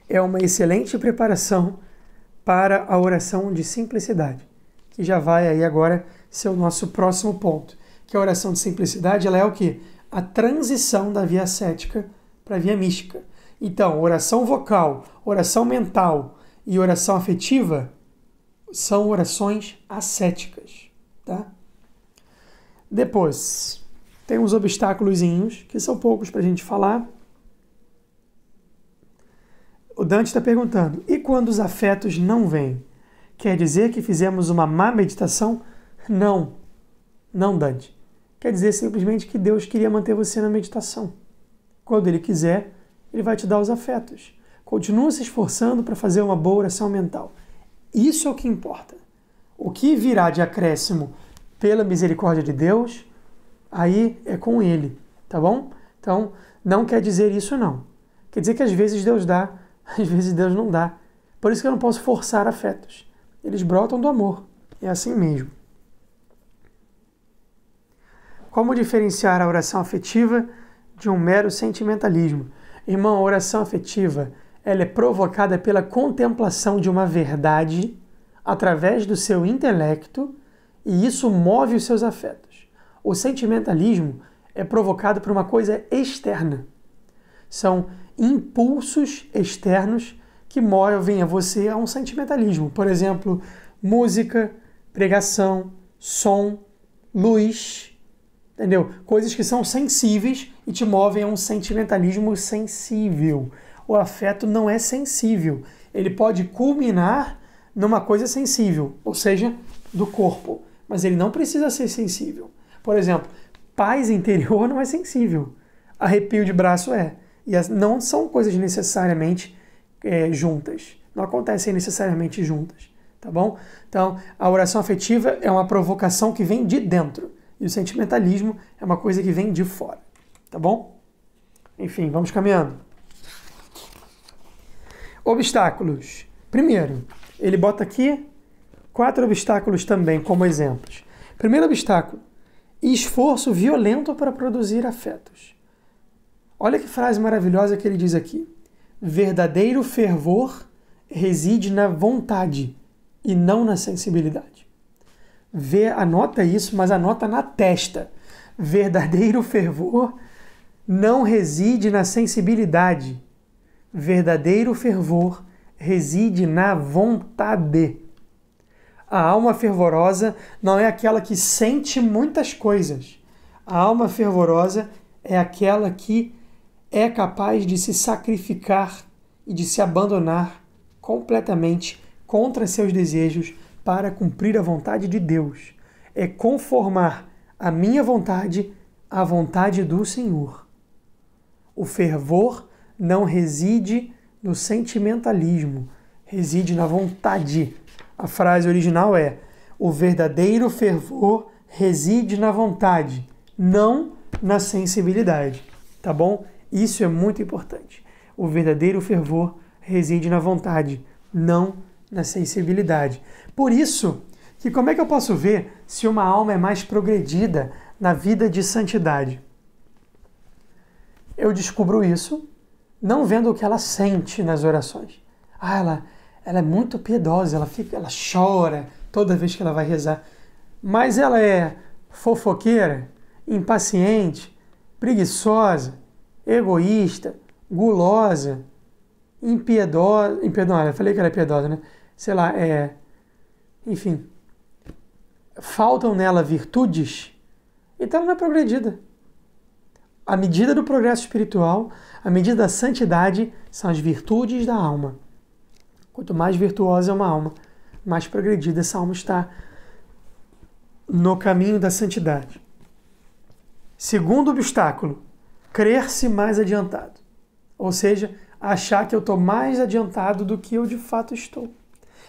Speaker 1: é uma excelente preparação para a oração de simplicidade, que já vai aí agora ser o nosso próximo ponto, que a oração de simplicidade, ela é o quê? A transição da via ascética para a via mística. Então, oração vocal, oração mental e oração afetiva são orações ascéticas, tá? Depois, tem uns obstáculozinhos, que são poucos para a gente falar. O Dante está perguntando, e quando os afetos não vêm? Quer dizer que fizemos uma má meditação? Não, Dante. Quer dizer simplesmente que Deus queria manter você na meditação. Quando Ele quiser, Ele vai te dar os afetos. Continua se esforçando para fazer uma boa oração mental. Isso é o que importa. O que virá de acréscimo pela misericórdia de Deus, aí é com Ele, tá bom? Então, não quer dizer isso não. Quer dizer que às vezes Deus dá, às vezes Deus não dá. Por isso que eu não posso forçar afetos. Eles brotam do amor. É assim mesmo. Como diferenciar a oração afetiva de um mero sentimentalismo? Irmão, a oração afetiva, ela é provocada pela contemplação de uma verdade através do seu intelecto e isso move os seus afetos. O sentimentalismo é provocado por uma coisa externa. São impulsos externos que movem a você a um sentimentalismo. Por exemplo, música, pregação, som, luz, entendeu? Coisas que são sensíveis e te movem a um sentimentalismo sensível. O afeto não é sensível. Ele pode culminar numa coisa sensível, ou seja, do corpo. Mas ele não precisa ser sensível. Por exemplo, paz interior não é sensível. Arrepio de braço é. E não são coisas necessariamente juntas. Não acontecem necessariamente juntas. Tá bom? Então, a oração afetiva é uma provocação que vem de dentro. E o sentimentalismo é uma coisa que vem de fora. Tá bom? Enfim, vamos caminhando. Obstáculos. Primeiro, ele bota aqui 4 obstáculos também como exemplos. Primeiro obstáculo, esforço violento para produzir afetos. Olha que frase maravilhosa que ele diz aqui. Verdadeiro fervor reside na vontade e não na sensibilidade. Anota isso, mas anota na testa. Verdadeiro fervor não reside na sensibilidade. Verdadeiro fervor reside na vontade. A alma fervorosa não é aquela que sente muitas coisas. A alma fervorosa é aquela que é capaz de se sacrificar e de se abandonar completamente contra seus desejos para cumprir a vontade de Deus. É conformar a minha vontade à vontade do Senhor. O fervor não reside no sentimentalismo, reside na vontade. A frase original é: o verdadeiro fervor reside na vontade, não na sensibilidade. Tá bom? Isso é muito importante. O verdadeiro fervor reside na vontade, não na sensibilidade. Por isso, que como é que eu posso ver se uma alma é mais progredida na vida de santidade? Eu descubro isso não vendo o que ela sente nas orações. Ela é muito piedosa, ela chora toda vez que ela vai rezar. Mas ela é fofoqueira, impaciente, preguiçosa, egoísta, gulosa, impiedosa. Eu falei que ela é piedosa, né? Sei lá, enfim. Faltam nela virtudes, então ela não é progredida. A medida do progresso espiritual, a medida da santidade, são as virtudes da alma. Quanto mais virtuosa é uma alma, mais progredida essa alma está no caminho da santidade. Segundo obstáculo, crer-se mais adiantado. Ou seja, achar que eu estou mais adiantado do que eu de fato estou.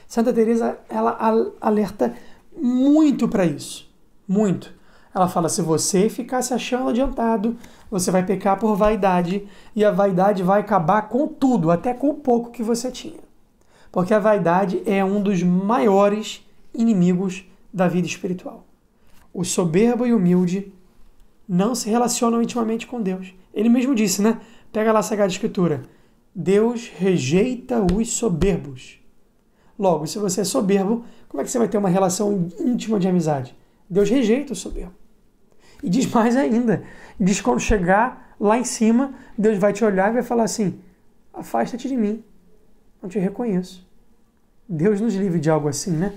Speaker 1: Santa Teresa, ela alerta muito para isso. Muito. Ela fala, se você ficar se achando adiantado, você vai pecar por vaidade, e a vaidade vai acabar com tudo, até com o pouco que você tinha. Porque a vaidade é um dos maiores inimigos da vida espiritual. O soberbo e o humilde não se relacionam intimamente com Deus. Ele mesmo disse, né? Pega lá a Sagrada Escritura. Deus rejeita os soberbos. Logo, se você é soberbo, como é que você vai ter uma relação íntima de amizade? Deus rejeita o soberbo. E diz mais ainda. Diz que quando chegar lá em cima, Deus vai te olhar e vai falar assim, afasta-te de mim, não te reconheço. Deus nos livre de algo assim, né?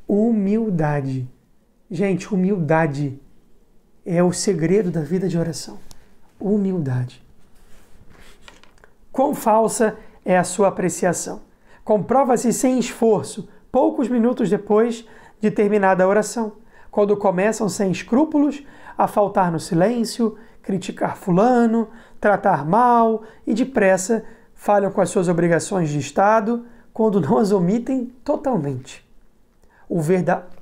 Speaker 1: Humildade. Gente, humildade é o segredo da vida de oração. Humildade. Quão falsa é a sua apreciação? Comprova-se sem esforço, poucos minutos depois de terminada a oração, quando começam sem escrúpulos a faltar no silêncio, criticar fulano, tratar mal e depressa falham com as suas obrigações de Estado, quando não as omitem totalmente.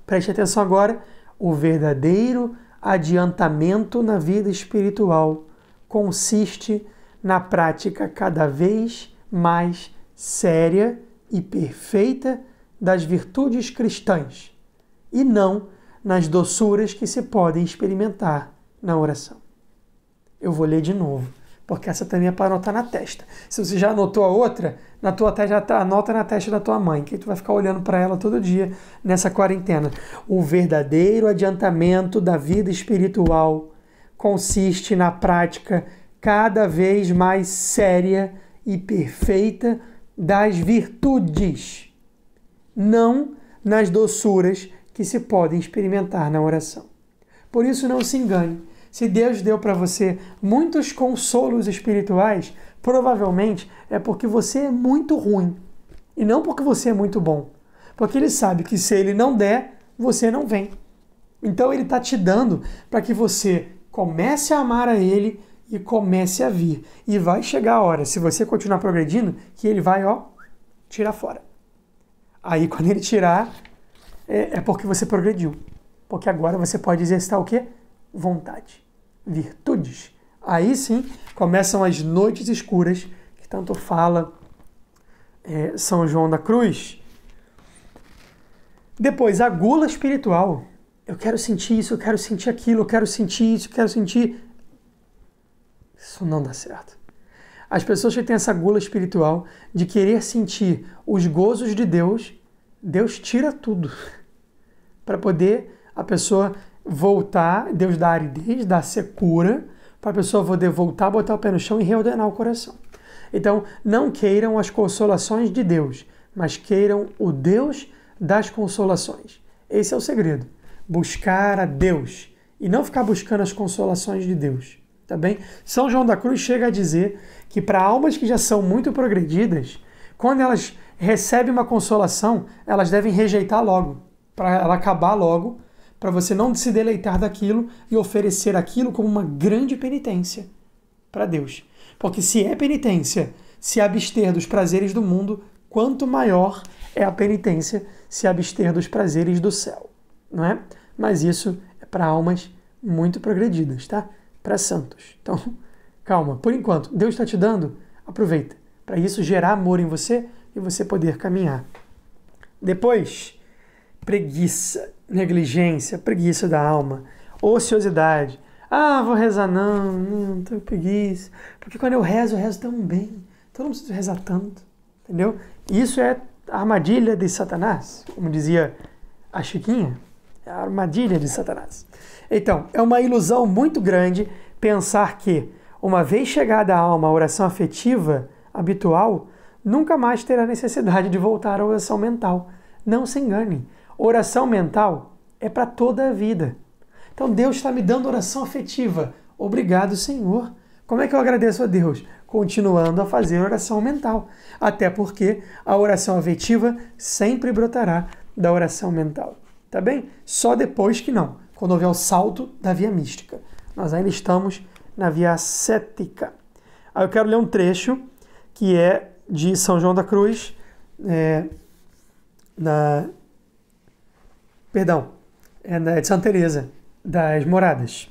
Speaker 1: Preste atenção agora, o verdadeiro adiantamento na vida espiritual consiste na prática cada vez mais séria e perfeita das virtudes cristãs, e não nas doçuras que se podem experimentar na oração. Eu vou ler de novo, porque essa também é para anotar na testa. Se você já anotou a outra, na tua testa, anota na testa da tua mãe, que tu vai ficar olhando para ela todo dia nessa quarentena. O verdadeiro adiantamento da vida espiritual consiste na prática cada vez mais séria e perfeita das virtudes, não nas doçuras que se podem experimentar na oração. Por isso, não se engane. Se Deus deu para você muitos consolos espirituais, provavelmente é porque você é muito ruim e não porque você é muito bom. Porque Ele sabe que se Ele não der, você não vem. Então Ele está te dando para que você comece a amar a Ele e comece a vir. E vai chegar a hora, se você continuar progredindo, que Ele vai, tirar fora. Aí quando Ele tirar, é porque você progrediu. Porque agora você pode exercitar o quê? Vontade. Virtudes. Aí sim começam as noites escuras, que tanto fala São João da Cruz. Depois, a gula espiritual. Eu quero sentir isso, eu quero sentir aquilo, eu quero sentir isso, eu quero sentir... Isso não dá certo. As pessoas que têm essa gula espiritual de querer sentir os gozos de Deus, Deus tira tudo. Para poder a pessoa voltar, Deus dá aridez, dá secura, para a pessoa poder voltar, botar o pé no chão e reordenar o coração. Então, não queiram as consolações de Deus, mas queiram o Deus das consolações. Esse é o segredo. Buscar a Deus e não ficar buscando as consolações de Deus. Tá bem? São João da Cruz chega a dizer que para almas que já são muito progredidas, quando elas recebem uma consolação, elas devem rejeitar logo, para ela acabar logo, para você não se deleitar daquilo e oferecer aquilo como uma grande penitência para Deus. Porque se é penitência, se abster dos prazeres do mundo, quanto maior é a penitência se abster dos prazeres do céu, não é? Mas isso é para almas muito progredidas, tá? Para santos. Então, calma. Por enquanto, Deus está te dando, aproveita. Para isso gerar amor em você e você poder caminhar. Depois, preguiça, negligência, preguiça da alma, ociosidade. Ah, vou rezar, não tenho preguiça. Porque quando eu rezo tão bem. Então eu não preciso rezar tanto, entendeu? Isso é a armadilha de Satanás, como dizia a Chiquinha, é a armadilha de Satanás. Então, é uma ilusão muito grande pensar que, uma vez chegada a alma a oração afetiva habitual, nunca mais terá necessidade de voltar à oração mental. Não se engane, oração mental é para toda a vida. Então Deus está me dando oração afetiva. Obrigado, Senhor. Como é que eu agradeço a Deus? Continuando a fazer oração mental. Até porque a oração afetiva sempre brotará da oração mental. Tá bem? Só depois que não, quando houver o salto da via mística. Nós ainda estamos na via ascética. Aí eu quero ler um trecho que é de São João da Cruz, de Santa Teresa das Moradas.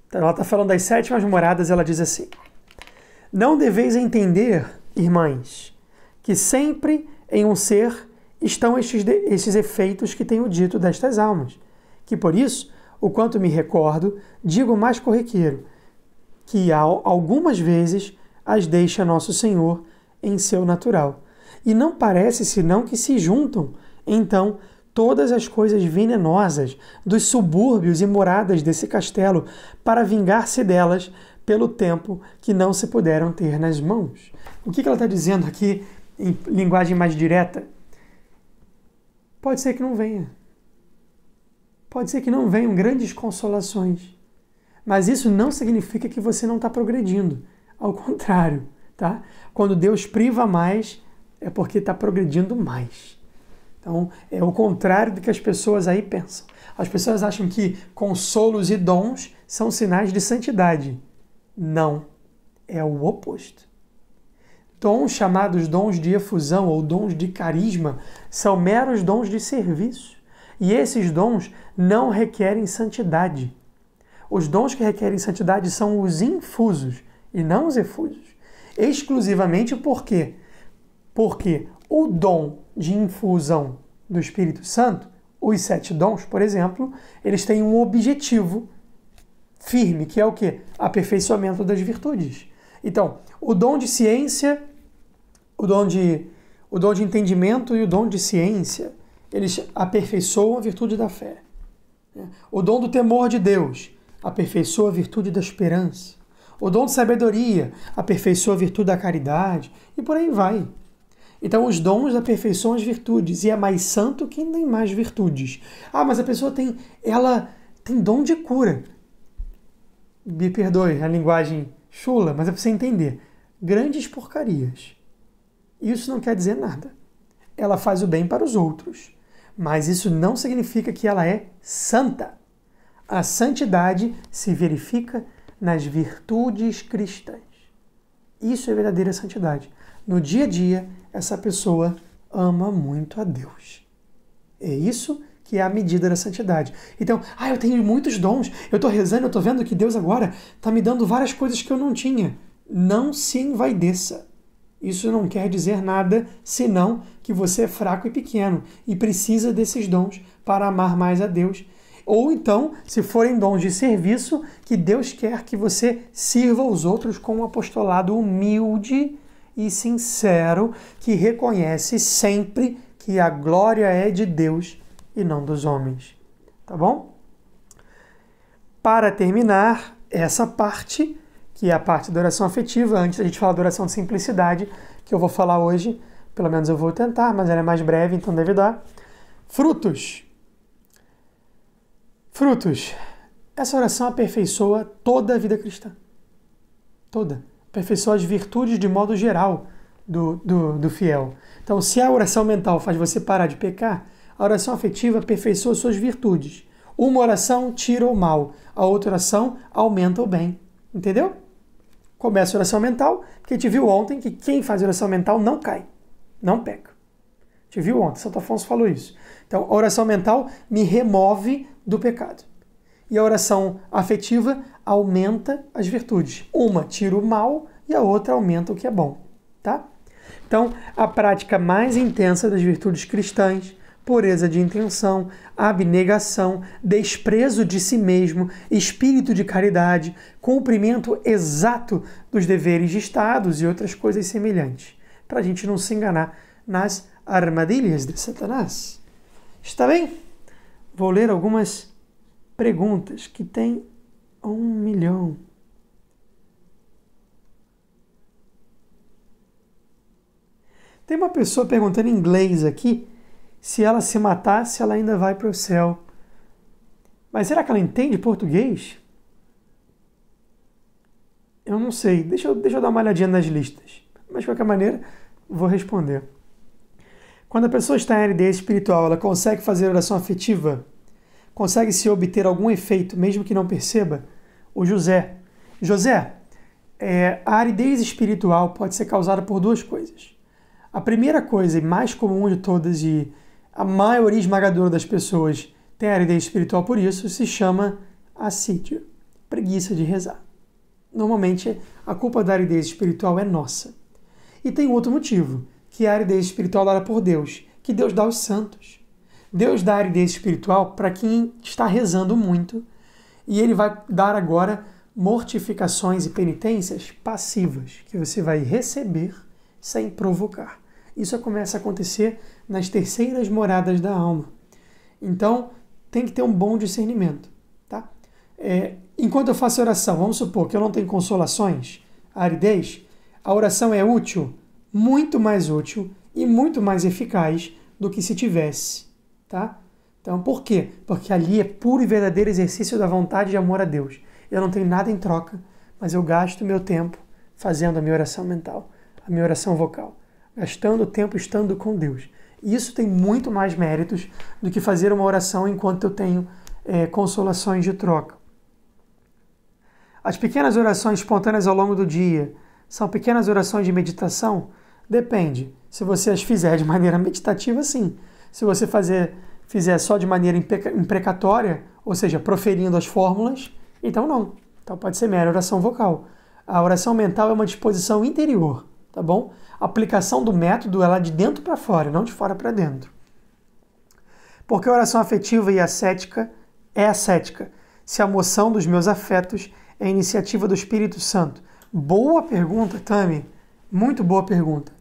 Speaker 1: Então, ela está falando das 7 moradas, ela diz assim: não deveis entender, irmãs, que sempre em um ser estão estes efeitos que tenho dito destas almas, que por isso, o quanto me recordo, digo mais corriqueiro, que algumas vezes as deixa nosso Senhor em seu natural. E não parece senão que se juntam, então, todas as coisas venenosas dos subúrbios e moradas desse castelo para vingar-se delas pelo tempo que não se puderam ter nas mãos. O que ela está dizendo aqui em linguagem mais direta? Pode ser que não venha. Pode ser que não venham grandes consolações. Mas isso não significa que você não está progredindo. Ao contrário, tá? Quando Deus priva mais, é porque está progredindo mais. Então, é o contrário do que as pessoas aí pensam. As pessoas acham que consolos e dons são sinais de santidade. Não, é o oposto. Dons chamados dons de efusão ou dons de carisma são meros dons de serviço. E esses dons não requerem santidade. Os dons que requerem santidade são os infusos e não os efusos. Exclusivamente por quê? Porque o dom de infusão do Espírito Santo, os 7 dons, por exemplo, eles têm um objetivo firme, que é o quê? Aperfeiçoamento das virtudes. Então, o dom de ciência, o dom de entendimento e o dom de ciência, eles aperfeiçoam a virtude da fé. O dom do temor de Deus aperfeiçoa a virtude da esperança. O dom de sabedoria aperfeiçoa a virtude da caridade e por aí vai. Então, os dons aperfeiçoam as virtudes e é mais santo quem tem mais virtudes. Ah, mas a pessoa tem dom de cura. Me perdoe a linguagem chula, mas é para você entender. Grandes porcarias. Isso não quer dizer nada. Ela faz o bem para os outros, mas isso não significa que ela é santa. A santidade se verifica nas virtudes cristãs. Isso é verdadeira santidade. No dia a dia, essa pessoa ama muito a Deus. É isso que é a medida da santidade. Então, eu tenho muitos dons, eu estou rezando, eu estou vendo que Deus agora está me dando várias coisas que eu não tinha. Não se envaideça. Isso não quer dizer nada, senão que você é fraco e pequeno e precisa desses dons para amar mais a Deus. Ou então, se forem dons de serviço, que Deus quer que você sirva aos outros com um apostolado humilde e sincero, que reconhece sempre que a glória é de Deus e não dos homens. Tá bom? Para terminar essa parte, que é a parte da oração afetiva, antes da gente falar da oração de simplicidade, que eu vou falar hoje, pelo menos eu vou tentar, mas ela é mais breve, então deve dar. Frutos. Frutos. Essa oração aperfeiçoa toda a vida cristã. Toda. Aperfeiçoa as virtudes de modo geral do fiel. Então, se a oração mental faz você parar de pecar, a oração afetiva aperfeiçoa suas virtudes. Uma oração tira o mal, a outra oração aumenta o bem. Entendeu? Começa a oração mental, porque a gente viu ontem que quem faz oração mental não cai, não peca. A gente viu ontem, Santo Afonso falou isso. Então, a oração mental me remove do pecado. E a oração afetiva aumenta as virtudes. Uma tira o mal e a outra aumenta o que é bom, tá? Então, a prática mais intensa das virtudes cristãs, pureza de intenção, abnegação, desprezo de si mesmo, espírito de caridade, cumprimento exato dos deveres de Estados e outras coisas semelhantes, para a gente não se enganar nas armadilhas de Satanás. Está bem? Vou ler algumas perguntas que tem 1 milhão. Tem uma pessoa perguntando em inglês aqui se ela se matar, se ela ainda vai para o céu. Mas será que ela entende português? Eu não sei. Deixa eu dar uma olhadinha nas listas. Mas, de qualquer maneira, vou responder. Quando a pessoa está em aridez espiritual, ela consegue fazer oração afetiva? Consegue se obter algum efeito, mesmo que não perceba? O José, a aridez espiritual pode ser causada por duas coisas. A primeira coisa, e mais comum de todas, e a maioria esmagadora das pessoas tem aridez espiritual por isso, se chama assídia, preguiça de rezar. Normalmente, a culpa da aridez espiritual é nossa. E tem outro motivo, que é a aridez espiritual dada por Deus, que Deus dá aos santos. Deus dá aridez espiritual para quem está rezando muito, e Ele vai dar agora mortificações e penitências passivas, que você vai receber sem provocar. Isso começa a acontecer nas terceiras moradas da alma. Então, tem que ter um bom discernimento. Tá? Enquanto eu faço oração, vamos supor que eu não tenho consolações, aridez, a oração é útil, muito mais útil e muito mais eficaz do que se tivesse. Tá? Então, por quê? Porque ali é puro e verdadeiro exercício da vontade de amor a Deus. Eu não tenho nada em troca, mas eu gasto meu tempo fazendo a minha oração mental, a minha oração vocal, gastando o tempo estando com Deus. E isso tem muito mais méritos do que fazer uma oração enquanto eu tenho consolações de troca. As pequenas orações espontâneas ao longo do dia são pequenas orações de meditação? Depende. Se você as fizer de maneira meditativa, sim. Se você fizer só de maneira imprecatória, ou seja, proferindo as fórmulas, então não. Então pode ser mera oração vocal. A oração mental é uma disposição interior, tá bom? A aplicação do método é lá de dentro para fora, não de fora para dentro. Porque a oração afetiva e ascética é ascética, se a moção dos meus afetos é a iniciativa do Espírito Santo? Boa pergunta, Tami. Muito boa pergunta.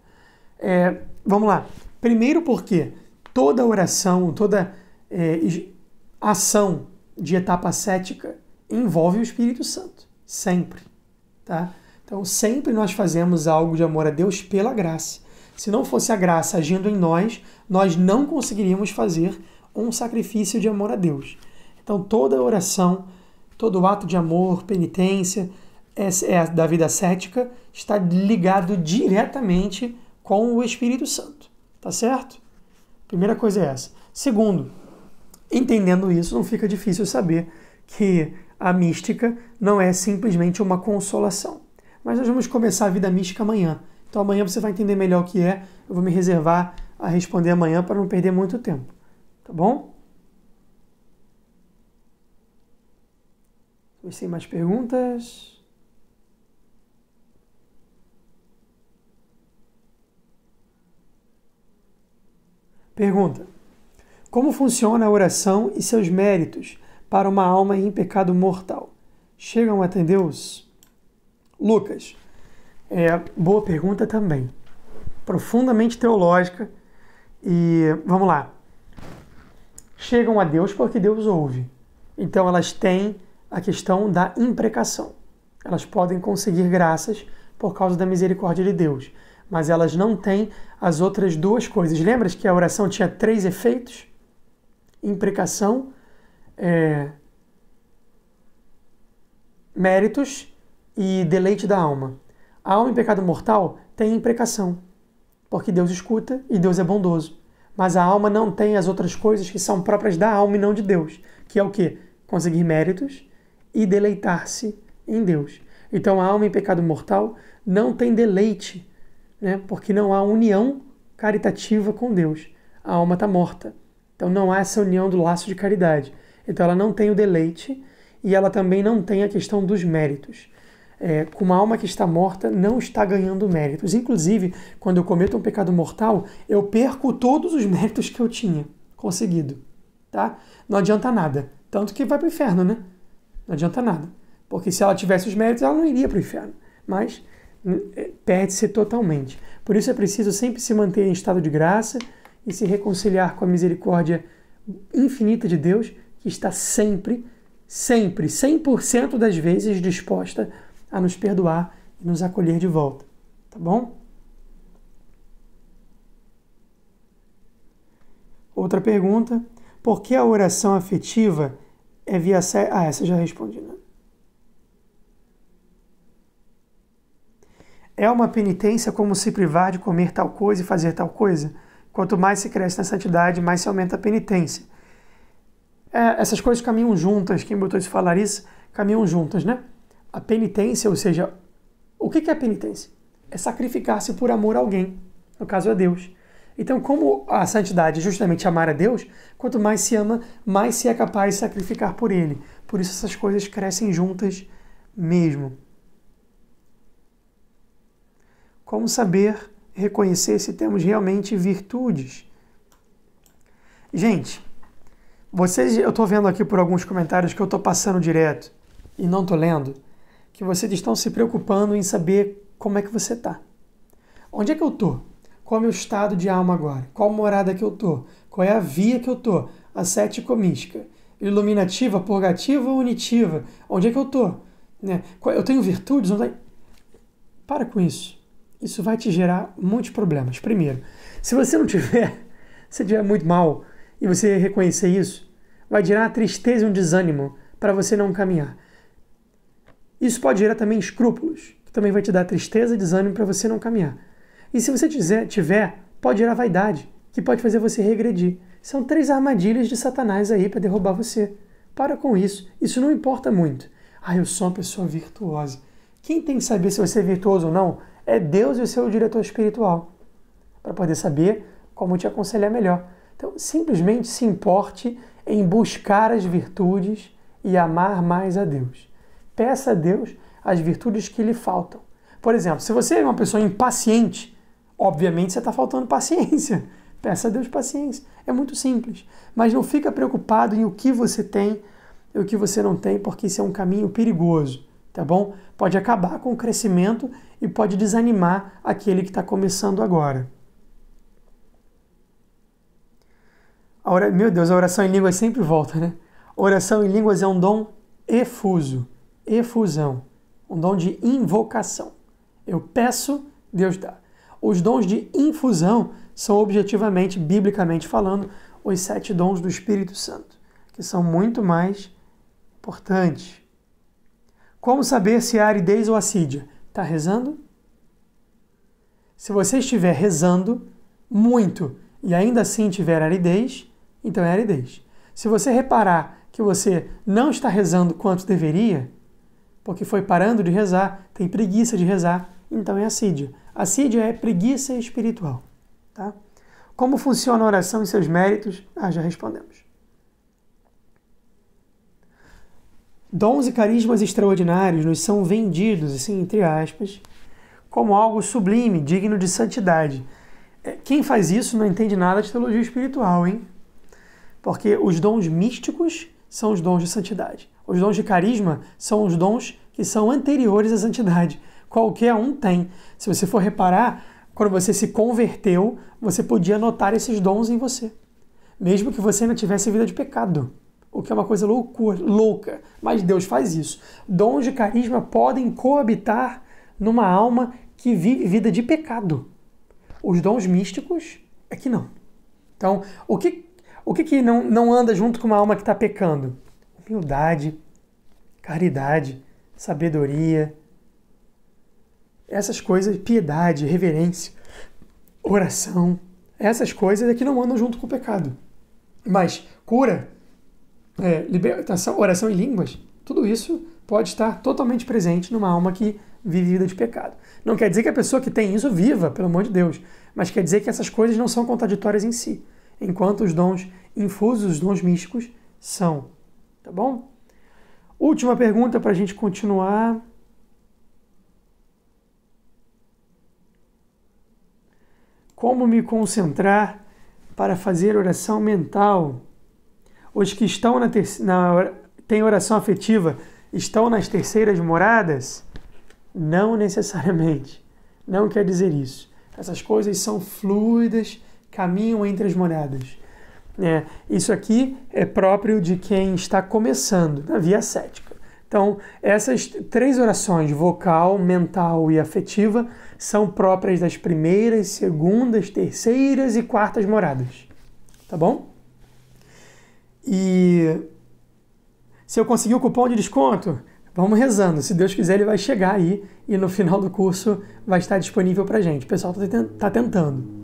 Speaker 1: Vamos lá. Primeiro porque toda oração, toda ação de etapa ascética envolve o Espírito Santo. Sempre. Tá? Então, sempre nós fazemos algo de amor a Deus pela graça. Se não fosse a graça agindo em nós, nós não conseguiríamos fazer um sacrifício de amor a Deus. Então, toda oração, todo ato de amor, penitência, da vida ascética, está ligado diretamente com o Espírito Santo. Tá certo? Primeira coisa é essa. Segundo, entendendo isso, não fica difícil saber que a mística não é simplesmente uma consolação. Mas nós vamos começar a vida mística amanhã. Então amanhã você vai entender melhor o que é. Eu vou me reservar a responder amanhã para não perder muito tempo. Tá bom? Vamos ter mais perguntas? Pergunta: como funciona a oração e seus méritos para uma alma em pecado mortal? Chegam até Deus? Lucas, boa pergunta também. Profundamente teológica. E vamos lá. Chegam a Deus porque Deus ouve. Então elas têm a questão da imprecação. Elas podem conseguir graças por causa da misericórdia de Deus. Mas elas não têm as outras duas coisas. Lembras que a oração tinha 3 efeitos? Imprecação, méritos e deleite da alma. A alma em pecado mortal tem imprecação, porque Deus escuta e Deus é bondoso. Mas a alma não tem as outras coisas que são próprias da alma e não de Deus, que é o quê? Conseguir méritos e deleitar-se em Deus. Então a alma em pecado mortal não tem deleite, né? Porque não há união caritativa com Deus. a alma está morta. Então não há essa união do laço de caridade. Então ela não tem o deleite e ela também não tem a questão dos méritos. Com uma alma que está morta, não está ganhando méritos. Inclusive, quando eu cometo um pecado mortal, eu perco todos os méritos que eu tinha conseguido. Tá? Não adianta nada. Tanto que vai para o inferno, né? Não adianta nada. Porque se ela tivesse os méritos, ela não iria para o inferno. Mas perde-se totalmente. Por isso é preciso sempre se manter em estado de graça e se reconciliar com a misericórdia infinita de Deus, que está sempre, 100% das vezes disposta a nos perdoar e nos acolher de volta. Tá bom? Outra pergunta. Por que a oração afetiva é via... essa eu já respondi, né? É uma penitência como se privar de comer tal coisa e fazer tal coisa? Quanto mais se cresce na santidade, mais se aumenta a penitência. Essas coisas caminham juntas. Quem botou isso falar isso, caminham juntas, né? A penitência, ou seja, o que é a penitência? É sacrificar-se por amor a alguém, no caso a Deus. Então, como a santidade é justamente amar a Deus, quanto mais se ama, mais se é capaz de sacrificar por Ele. Por isso essas coisas crescem juntas mesmo. Como saber reconhecer se temos realmente virtudes? Gente, eu estou vendo aqui por alguns comentários que eu estou passando direto e não estou lendo, que vocês estão se preocupando em saber como é que você está. Onde é que eu estou? Qual é o meu estado de alma agora? Qual morada que eu estou? Qual é a via que eu estou? Ascético-mística, iluminativa, purgativa ou unitiva? Onde é que eu estou? Eu tenho virtudes? Para com isso. Isso vai te gerar muitos problemas. Primeiro, se você não tiver, se estiver muito mal e você reconhecer isso, vai gerar uma tristeza e um desânimo para você não caminhar. Isso pode gerar também escrúpulos, que também vai te dar tristeza e desânimo para você não caminhar. E se você tiver, pode gerar vaidade, que pode fazer você regredir. São 3 armadilhas de Satanás aí para derrubar você. Para com isso. Isso não importa muito. Eu sou uma pessoa virtuosa. Quem tem que saber se você é virtuoso ou não é Deus e o seu diretor espiritual, para poder saber como te aconselhar melhor. Então, simplesmente se importe em buscar as virtudes e amar mais a Deus. Peça a Deus as virtudes que lhe faltam. Por exemplo, se você é uma pessoa impaciente, obviamente você está faltando paciência. Peça a Deus paciência. É muito simples. Mas não fica preocupado em o que você tem e o que você não tem, porque isso é um caminho perigoso, tá bom? Pode acabar com o crescimento e pode desanimar aquele que está começando agora. Meu Deus, a oração em línguas sempre volta, né? Oração em línguas é um dom efuso, efusão, um dom de invocação. Eu peço, Deus dá. Os dons de infusão são objetivamente, biblicamente falando, os 7 dons do Espírito Santo, que são muito mais importantes. Como saber se é aridez ou assídia? Está rezando? Se você estiver rezando muito e ainda assim tiver aridez, então é aridez. Se você reparar que você não está rezando quanto deveria, porque foi parando de rezar, tem preguiça de rezar, então é assídia. Assídia é preguiça espiritual. Tá? Como funciona a oração e seus méritos? Já respondemos. Dons e carismas extraordinários nos são vendidos, assim, entre aspas, como algo sublime, digno de santidade. Quem faz isso não entende nada de teologia espiritual, hein? Porque os dons místicos são os dons de santidade. Os dons de carisma são os dons que são anteriores à santidade. Qualquer um tem. Se você for reparar, quando você se converteu, você podia notar esses dons em você. Mesmo que você não tivesse vida de pecado. O que é uma coisa louca. Mas Deus faz isso. Dons de carisma podem coabitar numa alma que vive vida de pecado. Os dons místicos é que não. Então, o que não anda junto com uma alma que está pecando? Humildade, caridade, sabedoria, essas coisas, piedade, reverência, oração, essas coisas é que não andam junto com o pecado. Mas cura, libertação, oração em línguas, tudo isso pode estar totalmente presente numa alma que vive vida de pecado. Não quer dizer que a pessoa que tem isso viva, pelo amor de Deus, mas quer dizer que essas coisas não são contraditórias em si. enquanto os dons infusos, os dons místicos, são. Tá bom? Última pergunta para a gente continuar. Como me concentrar para fazer oração mental? Os que estão têm oração afetiva estão nas terceiras moradas? Não necessariamente. Não quer dizer isso. Essas coisas são fluidas, caminham entre as moradas. Isso aqui é próprio de quem está começando na via ascética. Então, essas 3 orações, vocal, mental e afetiva, são próprias das primeiras, segundas, terceiras e quartas moradas. Tá bom? E se eu conseguir o cupom de desconto, vamos rezando. Se Deus quiser, ele vai chegar aí e no final do curso vai estar disponível pra gente. O pessoal está tentando.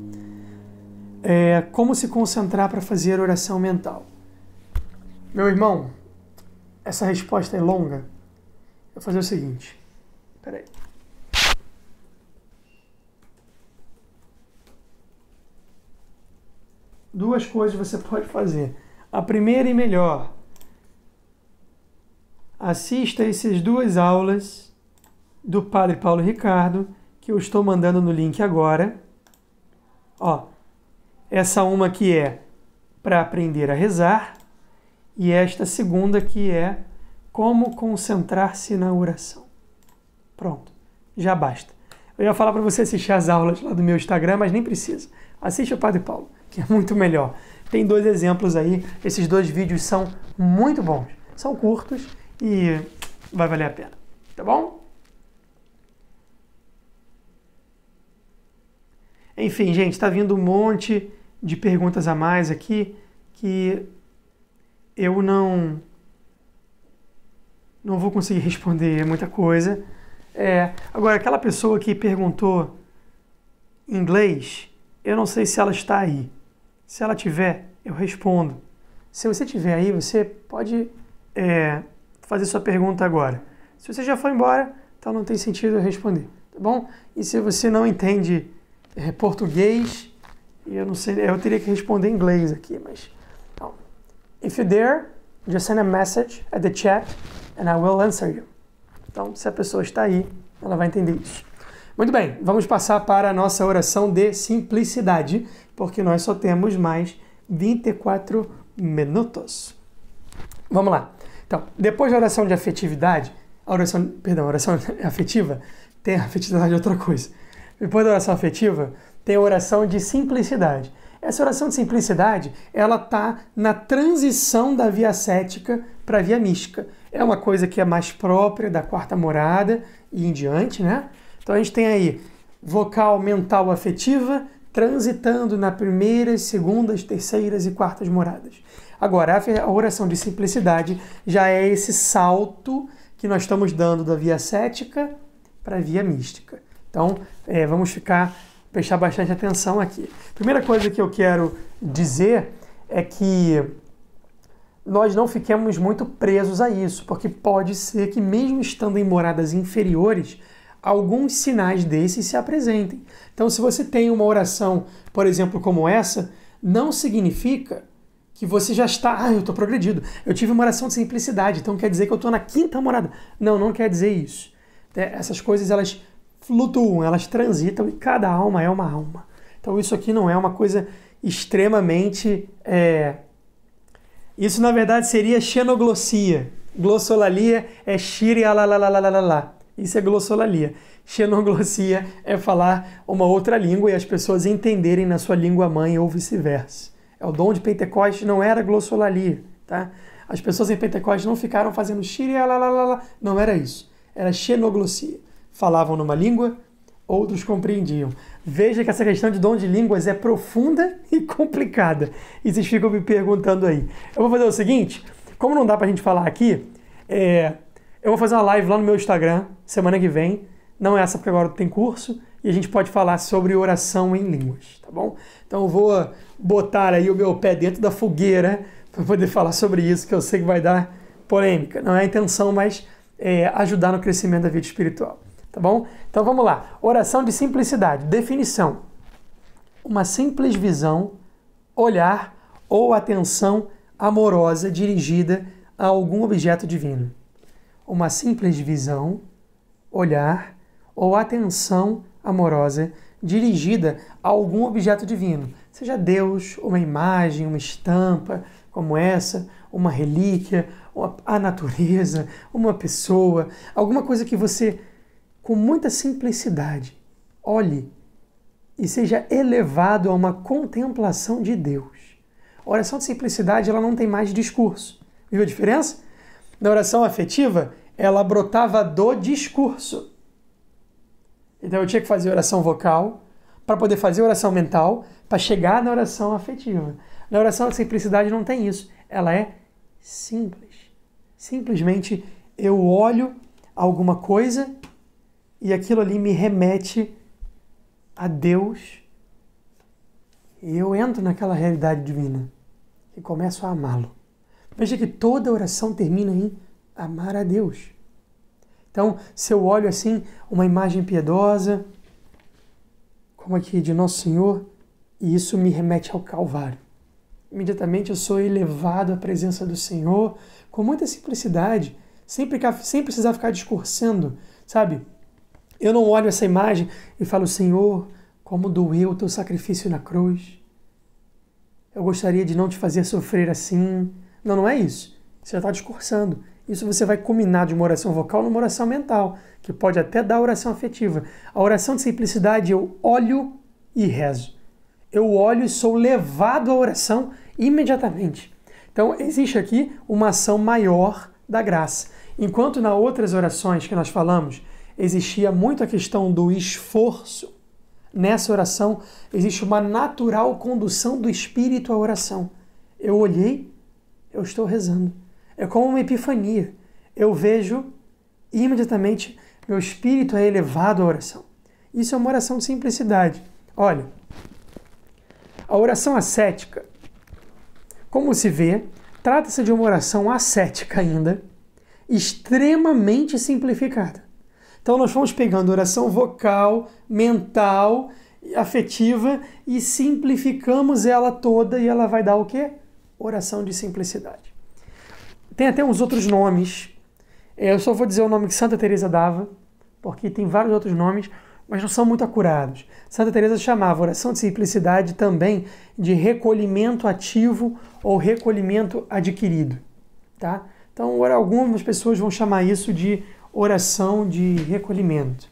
Speaker 1: Como se concentrar para fazer oração mental? Meu irmão, essa resposta é longa. Eu vou fazer o seguinte. Espera aí. Duas coisas você pode fazer. A primeira e melhor. Assista essas 2 aulas do Padre Paulo Ricardo, que eu estou mandando no link agora. Essa uma que é para aprender a rezar e esta segunda que é como concentrar-se na oração. Pronto, já basta. Eu ia falar para você assistir as aulas lá do meu Instagram, mas nem precisa. Assiste o Padre Paulo, que é muito melhor. Tem 2 exemplos aí, esses 2 vídeos são muito bons. São curtos e vai valer a pena, tá bom? Enfim, gente, está vindo um monte de perguntas a mais aqui que eu não vou conseguir responder muita coisa. Agora, aquela pessoa que perguntou em inglês, eu não sei se ela está aí. Se ela tiver, eu respondo. Se você tiver aí, você pode fazer sua pergunta agora. Se você já foi embora, então não tem sentido eu responder, tá bom? E se você não entende português, eu não sei, eu teria que responder em inglês aqui, mas... Então, if you're there, just send a message at the chat and I will answer you. Então, se a pessoa está aí, ela vai entender isso. Muito bem, vamos passar para a nossa oração de simplicidade, porque nós só temos mais 24 minutos. Vamos lá. Então, depois da oração de afetividade, a oração afetiva, tem a afetividade outra coisa. Depois da oração afetiva, tem a oração de simplicidade. Essa oração de simplicidade, ela está na transição da via ascética para a via mística. É uma coisa que é mais própria da 4ª morada e em diante, né? Então a gente tem aí vocal, mental, afetiva, transitando na primeiras, segundas, terceiras e 4ª moradas. Agora, a oração de simplicidade já é esse salto que nós estamos dando da via ascética para a via mística. Então, vamos prestar bastante atenção aqui. Primeira coisa que eu quero dizer é que nós não fiquemos muito presos a isso, porque pode ser que mesmo estando em moradas inferiores, alguns sinais desses se apresentem. Então, se você tem uma oração, por exemplo, como essa, não significa que você já está, eu estou progredido. Eu tive uma oração de simplicidade, então quer dizer que eu estou na 5ª morada. Não, não quer dizer isso. Essas coisas, elas flutuam, elas transitam e cada alma é uma alma. Então isso aqui não é uma coisa extremamente... Isso, na verdade, seria xenoglossia. Glossolalia é xirialalalalalalá. Isso é glossolalia. Xenoglossia é falar uma outra língua e as pessoas entenderem na sua língua mãe ou vice-versa. O dom de Pentecostes não era glossolalia, tá? As pessoas em Pentecostes não ficaram fazendo xirialalalala. Não era isso. Era xenoglossia. Falavam numa língua, outros compreendiam. Veja que essa questão de dom de línguas é profunda e complicada. E vocês ficam me perguntando aí. Eu vou fazer o seguinte, como não dá pra gente falar aqui, eu vou fazer uma live lá no meu Instagram, semana que vem. Não é essa porque agora tem curso. E a gente pode falar sobre oração em línguas, tá bom? Então eu vou botar aí o meu pé dentro da fogueira para poder falar sobre isso, que eu sei que vai dar polêmica. Não é a intenção, mas ajudar no crescimento da vida espiritual. Tá bom? Então vamos lá. Oração de simplicidade. Definição. Uma simples visão olhar ou atenção amorosa dirigida a algum objeto divino. Uma simples visão, olhar ou atenção amorosa dirigida a algum objeto divino, seja Deus, uma imagem, uma estampa como essa, uma relíquia, a natureza, uma pessoa, alguma coisa que você, com muita simplicidade, olhe e seja elevado a uma contemplação de Deus. A oração de simplicidade, ela não tem mais discurso. Viu a diferença? Na oração afetiva, ela brotava do discurso. Então eu tinha que fazer oração vocal para poder fazer oração mental para chegar na oração afetiva. Na oração de simplicidade não tem isso. Ela é simples. Simplesmente eu olho alguma coisa e aquilo ali me remete a Deus e eu entro naquela realidade divina e começo a amá-lo. Veja que toda oração termina em amar a Deus. Então, se eu olho assim uma imagem piedosa, como aqui de Nosso Senhor, e isso me remete ao Calvário. Imediatamente eu sou elevado à presença do Senhor com muita simplicidade, sem precisar ficar discursando, sabe? Eu não olho essa imagem e falo, Senhor, como doeu o teu sacrifício na cruz. Eu gostaria de não te fazer sofrer assim. Não, não é isso. Você já está discursando. Isso você vai combinar de uma oração vocal numa oração mental, que pode até dar oração afetiva. A oração de simplicidade, eu olho e rezo. Eu olho e sou levado à oração imediatamente. Então, existe aqui uma ação maior da graça. Enquanto nas outras orações que nós falamos, existia muito a questão do esforço, nessa oração existe uma natural condução do Espírito à oração. Eu olhei, eu estou rezando. É como uma epifania. Eu vejo e imediatamente meu espírito é elevado à oração. Isso é uma oração de simplicidade. Olha, a oração ascética, como se vê, trata-se de uma oração ascética ainda, extremamente simplificada. Então nós vamos pegando oração vocal, mental, afetiva e simplificamos ela toda e ela vai dar o quê? Oração de simplicidade. Tem até uns outros nomes. Eu só vou dizer o nome que Santa Teresa dava, porque tem vários outros nomes, mas não são muito acurados. Santa Teresa chamava a oração de simplicidade também de recolhimento ativo ou recolhimento adquirido. Tá? Então, algumas pessoas vão chamar isso de oração de recolhimento.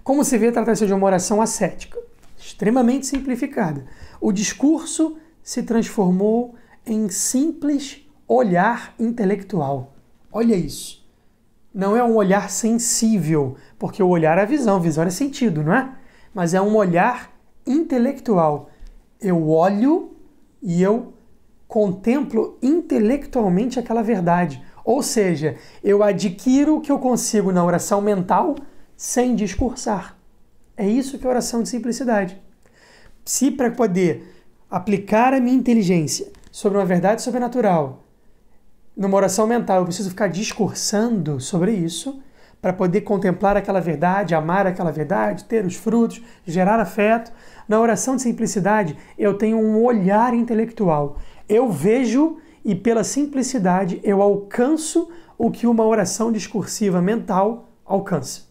Speaker 1: Como se vê, trata-se de uma oração ascética, extremamente simplificada. O discurso se transformou em simples olhar intelectual. Olha isso. Não é um olhar sensível, porque o olhar é visão é sentido, não é? Mas é um olhar intelectual. Eu olho e eu contemplo intelectualmente aquela verdade. Ou seja, eu adquiro o que eu consigo na oração mental sem discursar. É isso que é oração de simplicidade. Se para poder aplicar a minha inteligência sobre uma verdade sobrenatural, numa oração mental, eu preciso ficar discursando sobre isso para poder contemplar aquela verdade, amar aquela verdade, ter os frutos, gerar afeto. Na oração de simplicidade, eu tenho um olhar intelectual. Eu vejo e pela simplicidade eu alcanço o que uma oração discursiva mental alcança.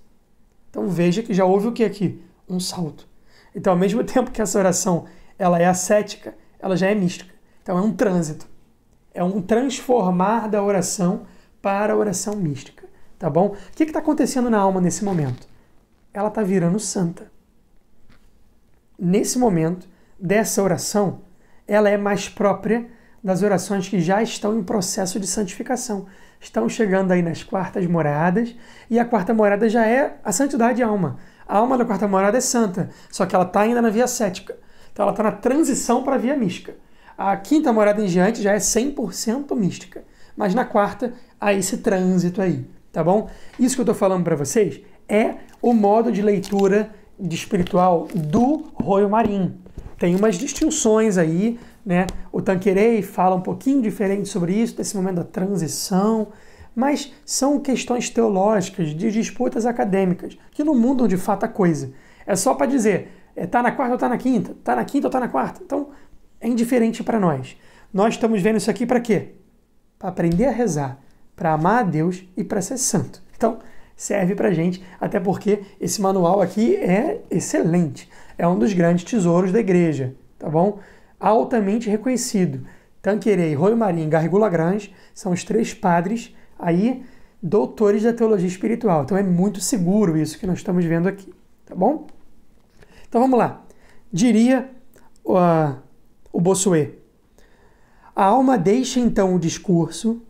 Speaker 1: Então veja que já houve o que aqui? Um salto. Então, ao mesmo tempo que essa oração ela é ascética, ela já é mística. Então é um trânsito. É um transformar da oração para a oração mística. Tá bom? O que está acontecendo na alma nesse momento? Ela está virando santa. Nesse momento, dessa oração, ela é mais própria das orações que já estão em processo de santificação. Estão chegando aí nas quartas moradas, e a quarta morada já é a santidade de alma. A alma da quarta morada é santa, só que ela está ainda na via ascética. Então ela está na transição para a via mística. A quinta morada em diante já é 100% mística. Mas na quarta, há esse trânsito aí, tá bom? Isso que eu estou falando para vocês é o modo de leitura de espiritual do Royo Marim. Tem umas distinções aí, né? O Tanqueray fala um pouquinho diferente sobre isso, desse momento da transição, mas são questões teológicas, de disputas acadêmicas, que não mudam de fato a coisa. É só para dizer, tá na quarta ou tá na quinta? Tá na quinta ou tá na quarta? Então, é indiferente para nós. Nós estamos vendo isso aqui para quê? Para aprender a rezar, para amar a Deus e para ser santo. Então, serve para a gente, até porque esse manual aqui é excelente. É um dos grandes tesouros da igreja, tá bom? Altamente reconhecido. Tanqueray, Royo Maria e Garrigou Lagrange são os 3 padres aí, doutores da teologia espiritual. Então é muito seguro isso que nós estamos vendo aqui, tá bom? Então vamos lá. Diria o Bossuet: a alma deixa então o discurso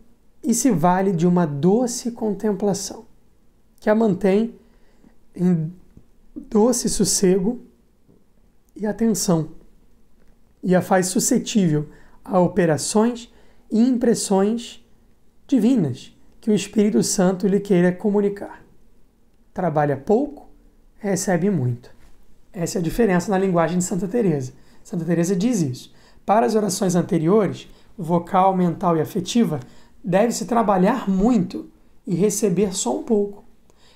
Speaker 1: e se vale de uma doce contemplação, que a mantém em doce sossego e atenção, e a faz suscetível a operações e impressões divinas que o Espírito Santo lhe queira comunicar. Trabalha pouco, recebe muito. Essa é a diferença na linguagem de Santa Teresa. Santa Teresa diz isso. Para as orações anteriores, vocal, mental e afetiva, deve-se trabalhar muito e receber só um pouco.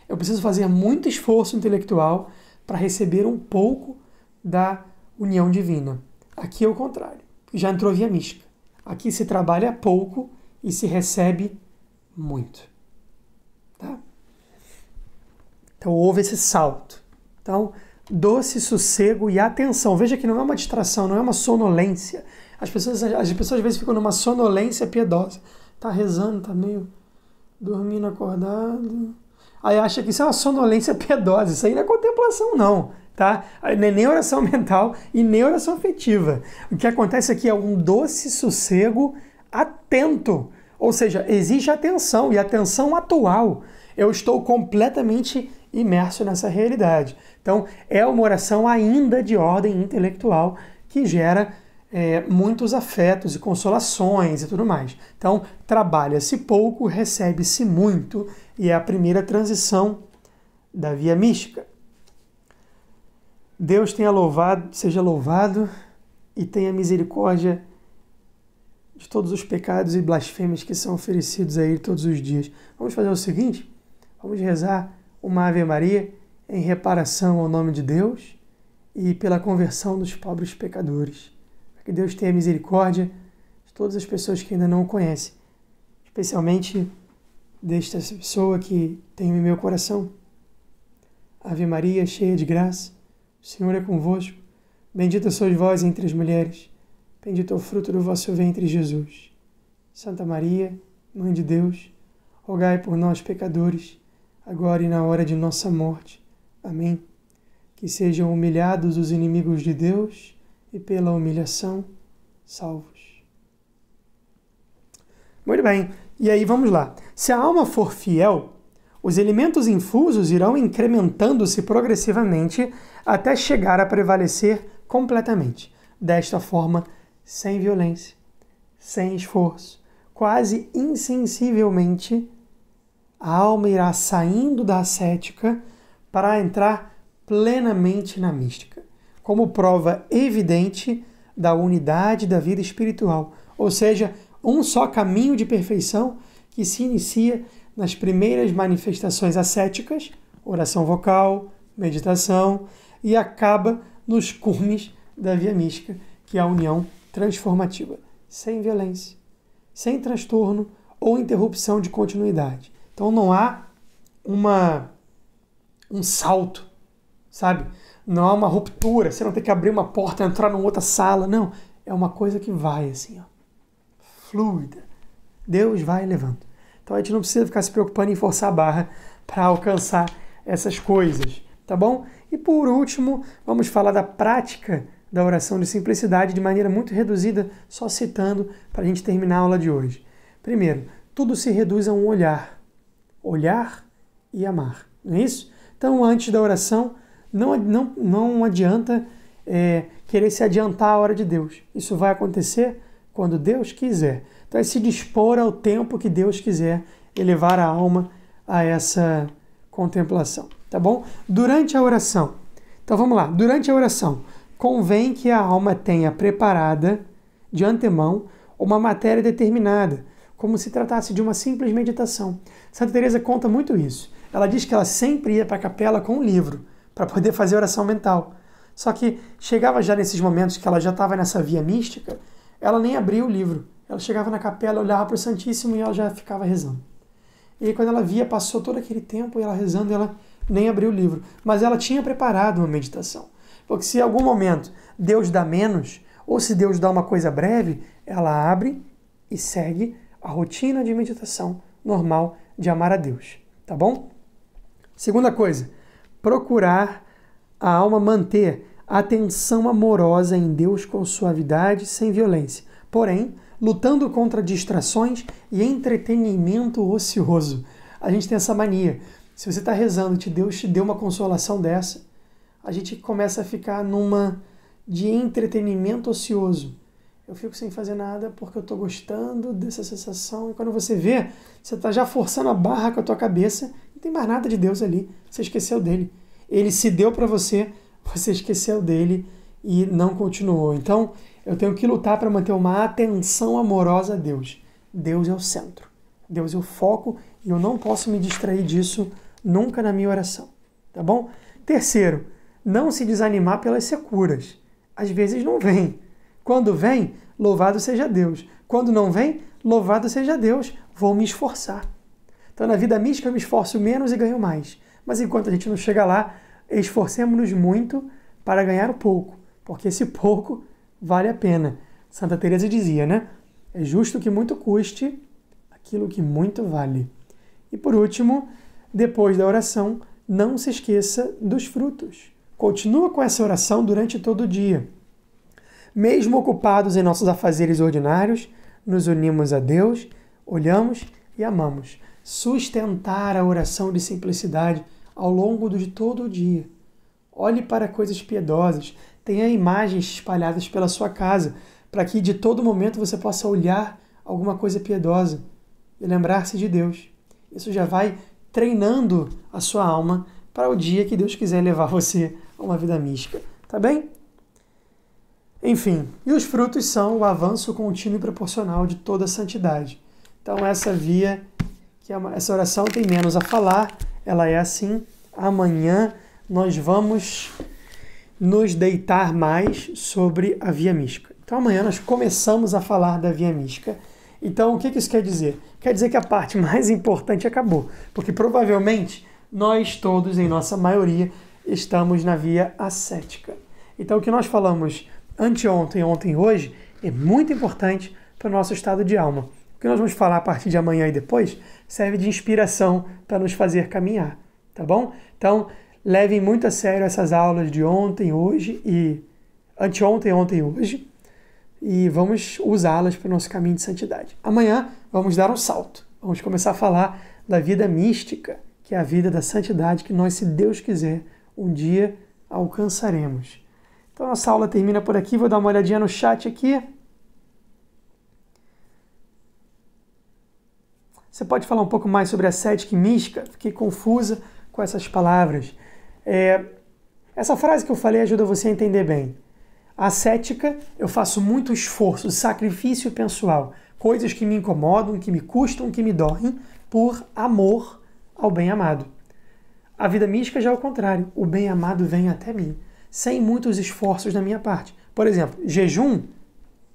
Speaker 1: Eu preciso fazer muito esforço intelectual para receber um pouco da união divina. Aqui é o contrário. Já entrou via mística. Aqui se trabalha pouco e se recebe muito. Tá? Então houve esse salto. Então, doce sossego e atenção. Veja que não é uma distração, não é uma sonolência. As pessoas às vezes ficam numa sonolência piedosa. Tá rezando, tá meio dormindo, acordado. Aí acha que isso é uma sonolência piedosa. Isso aí não é contemplação, não. Tá? Não é nem oração mental e nem oração afetiva. O que acontece aqui é um doce sossego atento. Ou seja, exige atenção, e atenção atual. Eu estou completamente imerso nessa realidade. Então, é uma oração ainda de ordem intelectual que gera muitos afetos e consolações e tudo mais. Então, trabalha-se pouco, recebe-se muito, e é a primeira transição da via mística. Deus seja louvado e tenha misericórdia de todos os pecados e blasfêmias que são oferecidos a Ele todos os dias. Vamos fazer o seguinte, vamos rezar uma Ave Maria em reparação ao nome de Deus e pela conversão dos pobres pecadores. Para que Deus tenha misericórdia de todas as pessoas que ainda não o conhecem, especialmente desta pessoa que tenho em meu coração. Ave Maria, cheia de graça, o Senhor é convosco. Bendita sois vós entre as mulheres. Bendito é o fruto do vosso ventre, Jesus. Santa Maria, Mãe de Deus, rogai por nós, pecadores, agora e na hora de nossa morte. Amém. Que sejam humilhados os inimigos de Deus e pela humilhação salvos. Muito bem. E aí vamos lá. Se a alma for fiel, os elementos infusos irão incrementando-se progressivamente até chegar a prevalecer completamente. Desta forma, sem violência, sem esforço, quase insensivelmente, a alma irá saindo da ascética para entrar plenamente na mística, como prova evidente da unidade da vida espiritual, ou seja, um só caminho de perfeição que se inicia nas primeiras manifestações ascéticas, oração vocal, meditação, e acaba nos cumes da via mística, que é a união transformativa, sem violência, sem transtorno ou interrupção de continuidade. Então não há um salto, sabe? Não há uma ruptura, você não tem que abrir uma porta, entrar numa outra sala, não. É uma coisa que vai assim, ó, fluida. Deus vai levando. Então a gente não precisa ficar se preocupando em forçar a barra para alcançar essas coisas, tá bom? E por último, vamos falar da prática da oração de simplicidade de maneira muito reduzida, só citando para a gente terminar a aula de hoje. Primeiro, tudo se reduz a um olhar. Olhar e amar, não é isso? Então, antes da oração, não adianta querer se adiantar à hora de Deus. Isso vai acontecer quando Deus quiser. Então, é se dispor ao tempo que Deus quiser elevar a alma a essa contemplação, tá bom? Durante a oração, então vamos lá, durante a oração, convém que a alma tenha preparada de antemão uma matéria determinada, como se tratasse de uma simples meditação. Santa Teresa conta muito isso. Ela diz que ela sempre ia para a capela com um livro, para poder fazer oração mental. Só que chegava já nesses momentos que ela já estava nessa via mística, ela nem abria o livro. Ela chegava na capela, olhava para o Santíssimo e ela já ficava rezando. E aí, quando ela via, passou todo aquele tempo e ela rezando, ela nem abriu o livro. Mas ela tinha preparado uma meditação. Porque se em algum momento Deus dá menos, ou se Deus dá uma coisa breve, ela abre e segue a rotina de meditação normal de amar a Deus. Tá bom? Segunda coisa, procurar a alma manter a atenção amorosa em Deus com suavidade, sem violência. Porém, lutando contra distrações e entretenimento ocioso. A gente tem essa mania. Se você está rezando e Deus te deu uma consolação dessa, a gente começa a ficar numa de entretenimento ocioso. Eu fico sem fazer nada porque eu estou gostando dessa sensação. E quando você vê, você está já forçando a barra com a tua cabeça. Não tem mais nada de Deus ali. Você esqueceu dele. Ele se deu para você, você esqueceu dele e não continuou. Então, eu tenho que lutar para manter uma atenção amorosa a Deus. Deus é o centro. Deus é o foco e eu não posso me distrair disso nunca na minha oração. Tá bom? Terceiro, não se desanimar pelas securas. Às vezes não vem. Quando vem, louvado seja Deus. Quando não vem, louvado seja Deus. Vou me esforçar. Então, na vida mística, eu me esforço menos e ganho mais. Mas enquanto a gente não chega lá, esforcemos-nos muito para ganhar pouco. Porque esse pouco vale a pena. Santa Teresa dizia, né? É justo que muito custe aquilo que muito vale. E por último, depois da oração, não se esqueça dos frutos. Continua com essa oração durante todo o dia. Mesmo ocupados em nossos afazeres ordinários, nos unimos a Deus, olhamos e amamos. Sustentar a oração de simplicidade ao longo de todo o dia. Olhe para coisas piedosas. Tenha imagens espalhadas pela sua casa, para que de todo momento você possa olhar alguma coisa piedosa e lembrar-se de Deus. Isso já vai treinando a sua alma para o dia que Deus quiser levar você a uma vida mística. Tá bem? Enfim, e os frutos são o avanço contínuo e proporcional de toda a santidade. Então essa via, essa oração tem menos a falar, ela é assim. Amanhã nós vamos nos deitar mais sobre a via mística. Então amanhã nós começamos a falar da via mística. Então o que isso quer dizer? Quer dizer que a parte mais importante acabou, porque provavelmente nós todos, em nossa maioria, estamos na via ascética. Então o que nós falamos anteontem, ontem e hoje é muito importante para o nosso estado de alma. O que nós vamos falar a partir de amanhã e depois serve de inspiração para nos fazer caminhar, tá bom? Então, levem muito a sério essas aulas de ontem, hoje e anteontem, ontem e hoje e vamos usá-las para o nosso caminho de santidade. Amanhã vamos dar um salto. Vamos começar a falar da vida mística, que é a vida da santidade que nós, se Deus quiser, um dia alcançaremos. Então, nossa aula termina por aqui. Vou dar uma olhadinha no chat aqui. Você pode falar um pouco mais sobre a ascética e mística? Fiquei confusa com essas palavras. Essa frase que eu falei ajuda você a entender bem. A ascética, eu faço muito esforço, sacrifício pessoal, coisas que me incomodam, que me custam, que me doem, por amor ao bem-amado. A vida mística já é o contrário. O bem-amado vem até mim, sem muitos esforços da minha parte. Por exemplo, jejum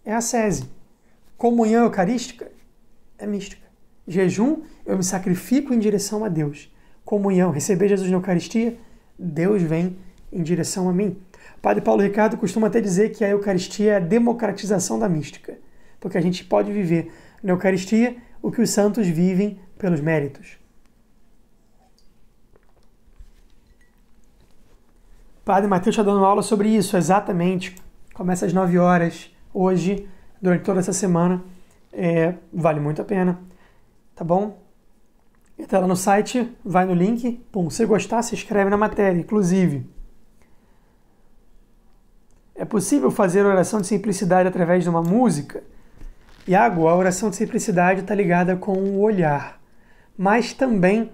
Speaker 1: é ascese. Comunhão eucarística é mística. Jejum, eu me sacrifico em direção a Deus. Comunhão, receber Jesus na Eucaristia, Deus vem em direção a mim. O Padre Paulo Ricardo costuma até dizer que a Eucaristia é a democratização da mística, porque a gente pode viver na Eucaristia o que os santos vivem pelos méritos. O Padre Mateus está dando aula sobre isso, exatamente. Começa às 9 horas, hoje, durante toda essa semana. Vale muito a pena, tá bom? Entra lá no site, vai no link, se gostar, se inscreve na matéria, inclusive. É possível fazer oração de simplicidade através de uma música? Iago, a oração de simplicidade está ligada com o olhar, mas também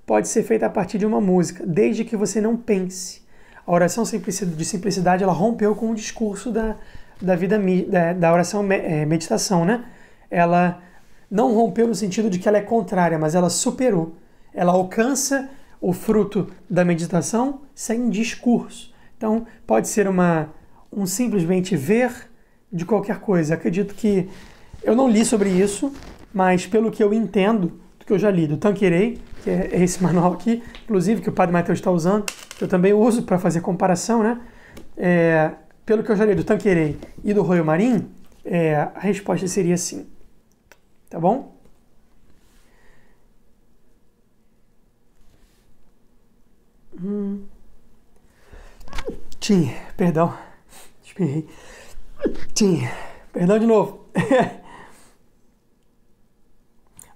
Speaker 1: pode ser feita a partir de uma música, desde que você não pense. A oração de simplicidade, ela rompeu com o discurso da vida da oração meditação, né? Ela não rompeu no sentido de que ela é contrária, mas ela superou. Ela alcança o fruto da meditação sem discurso. Então, pode ser um simplesmente ver de qualquer coisa. Acredito que eu não li sobre isso, mas pelo que eu entendo, do que eu já li, do Tanqueray, que é esse manual aqui, inclusive, que o Padre Mateus está usando, que eu também uso para fazer comparação, né? Pelo que eu já li do Tanqueray e do Royo Marim, a resposta seria sim. Tá bom? Perdão. Espirrei. Perdão de novo.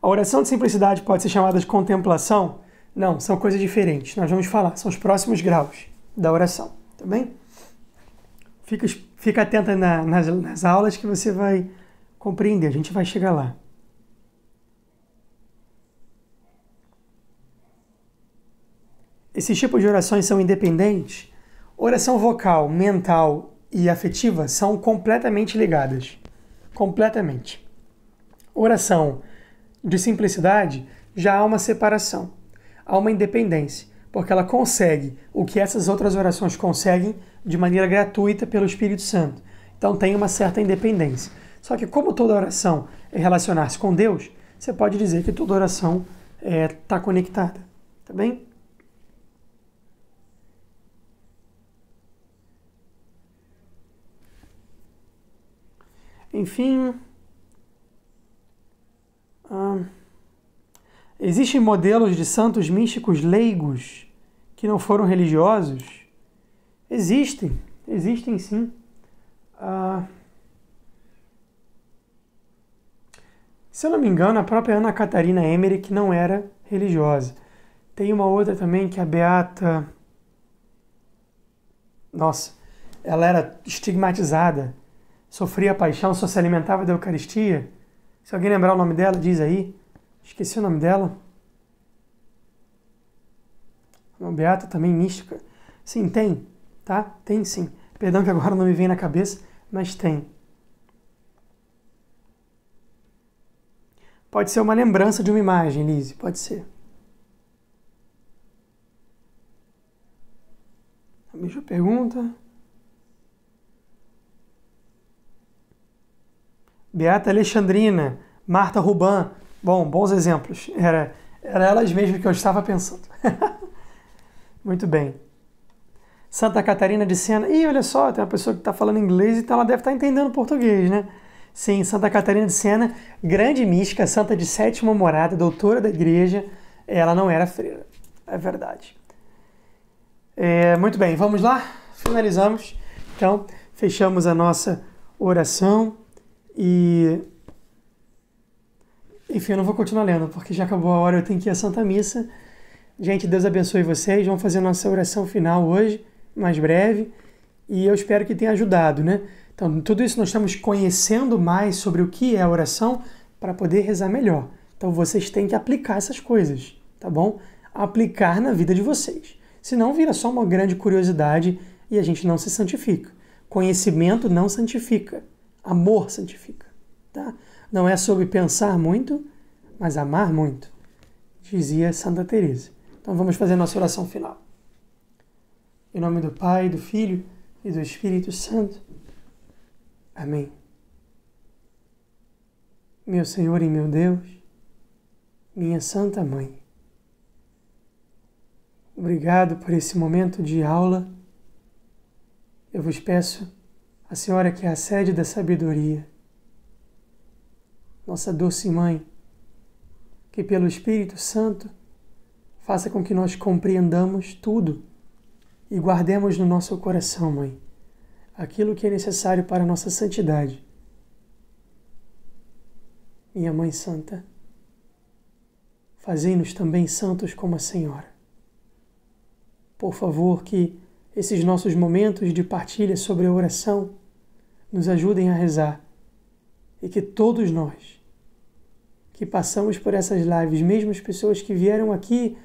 Speaker 1: A oração de simplicidade pode ser chamada de contemplação? Não, são coisas diferentes. Nós vamos falar, são os próximos graus da oração, tá bem? Fica atenta nas aulas que você vai compreender, a gente vai chegar lá. Esses tipos de orações são independentes? Oração vocal, mental e afetiva são completamente ligadas. Completamente. Oração de simplicidade já há uma separação, há uma independência, porque ela consegue o que essas outras orações conseguem de maneira gratuita pelo Espírito Santo. Então tem uma certa independência. Só que como toda oração é relacionar-se com Deus, você pode dizer que toda oração está conectada. Tá bem? Enfim, existem modelos de santos místicos leigos que não foram religiosos? Existem sim. Se eu não me engano, a própria Ana Catarina Emmerich não era religiosa. Tem uma outra também que é a Beata... Nossa, ela era estigmatizada, sofria paixão, só se alimentava da Eucaristia. Se alguém lembrar o nome dela, diz aí. Esqueci o nome dela. Uma beata também mística. Sim, tem, tá? Tem sim. Perdão que agora não me vem na cabeça, mas tem. Pode ser uma lembrança de uma imagem, Lise, pode ser. A mesma pergunta. Beata Alexandrina, Marta Ruban. Bom, bons exemplos. Era elas mesmas que eu estava pensando. Muito bem. Santa Catarina de Sena. Ih, olha só, tem uma pessoa que está falando inglês, então ela deve estar entendendo português, né? Sim, Santa Catarina de Sena, grande mística, santa de sétima morada, doutora da igreja. Ela não era freira. É verdade. Muito bem, vamos lá? Finalizamos. Então, fechamos a nossa oração. E, enfim, eu não vou continuar lendo, porque já acabou a hora, eu tenho que ir à Santa Missa. Gente, Deus abençoe vocês. Vamos fazer a nossa oração final hoje, mais breve, e eu espero que tenha ajudado, né? Então, tudo isso nós estamos conhecendo mais sobre o que é a oração para poder rezar melhor. Então, vocês têm que aplicar essas coisas, tá bom? Aplicar na vida de vocês. Senão, vira só uma grande curiosidade e a gente não se santifica. Conhecimento não santifica. Amor santifica, tá? Não é sobre pensar muito, mas amar muito, dizia Santa Teresa. Então vamos fazer nossa oração final. Em nome do Pai, do Filho e do Espírito Santo. Amém. Meu Senhor e meu Deus, minha Santa Mãe, obrigado por esse momento de aula. Eu vos peço, a Senhora que é a sede da sabedoria, nossa doce Mãe, que pelo Espírito Santo faça com que nós compreendamos tudo e guardemos no nosso coração, Mãe, aquilo que é necessário para a nossa santidade. Minha Mãe Santa, fazei-nos também santos como a Senhora. Por favor, que esses nossos momentos de partilha sobre a oração nos ajudem a rezar e que todos nós que passamos por essas lives, mesmo as pessoas que vieram aqui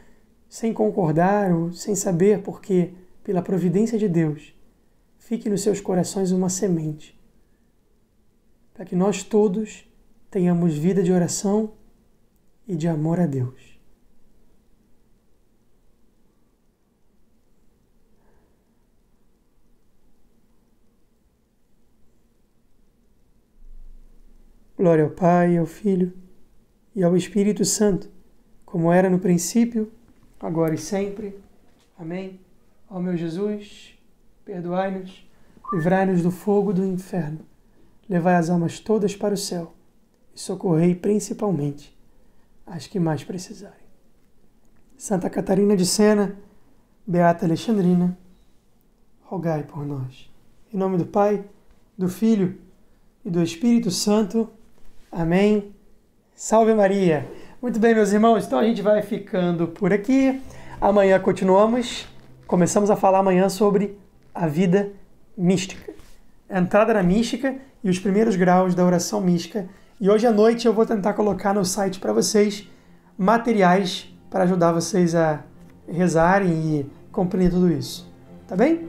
Speaker 1: sem concordar ou sem saber porque, pela providência de Deus, fique nos seus corações uma semente, para que nós todos tenhamos vida de oração e de amor a Deus. Glória ao Pai, ao Filho e ao Espírito Santo, como era no princípio, agora e sempre. Amém. Ó meu Jesus, perdoai-nos, livrai-nos do fogo do inferno, levai as almas todas para o céu e socorrei principalmente as que mais precisarem. Santa Catarina de Sena, Beata Alexandrina, rogai por nós. Em nome do Pai, do Filho e do Espírito Santo. Amém. Salve Maria. Muito bem, meus irmãos, então a gente vai ficando por aqui. Amanhã continuamos. Começamos a falar amanhã sobre a vida mística. A entrada na mística e os primeiros graus da oração mística. E hoje à noite eu vou tentar colocar no site para vocês materiais para ajudar vocês a rezarem e compreender tudo isso. Tá bem?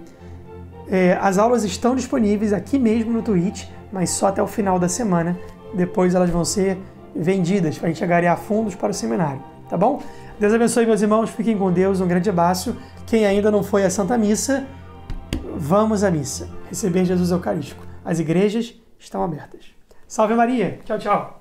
Speaker 1: As aulas estão disponíveis aqui mesmo no Twitch, mas só até o final da semana. Depois elas vão ser vendidas para a gente angariar fundos para o seminário. Tá bom? Deus abençoe, meus irmãos. Fiquem com Deus. Um grande abraço. Quem ainda não foi à Santa Missa, vamos à missa. Receber Jesus Eucarístico. As igrejas estão abertas. Salve Maria. Tchau, tchau.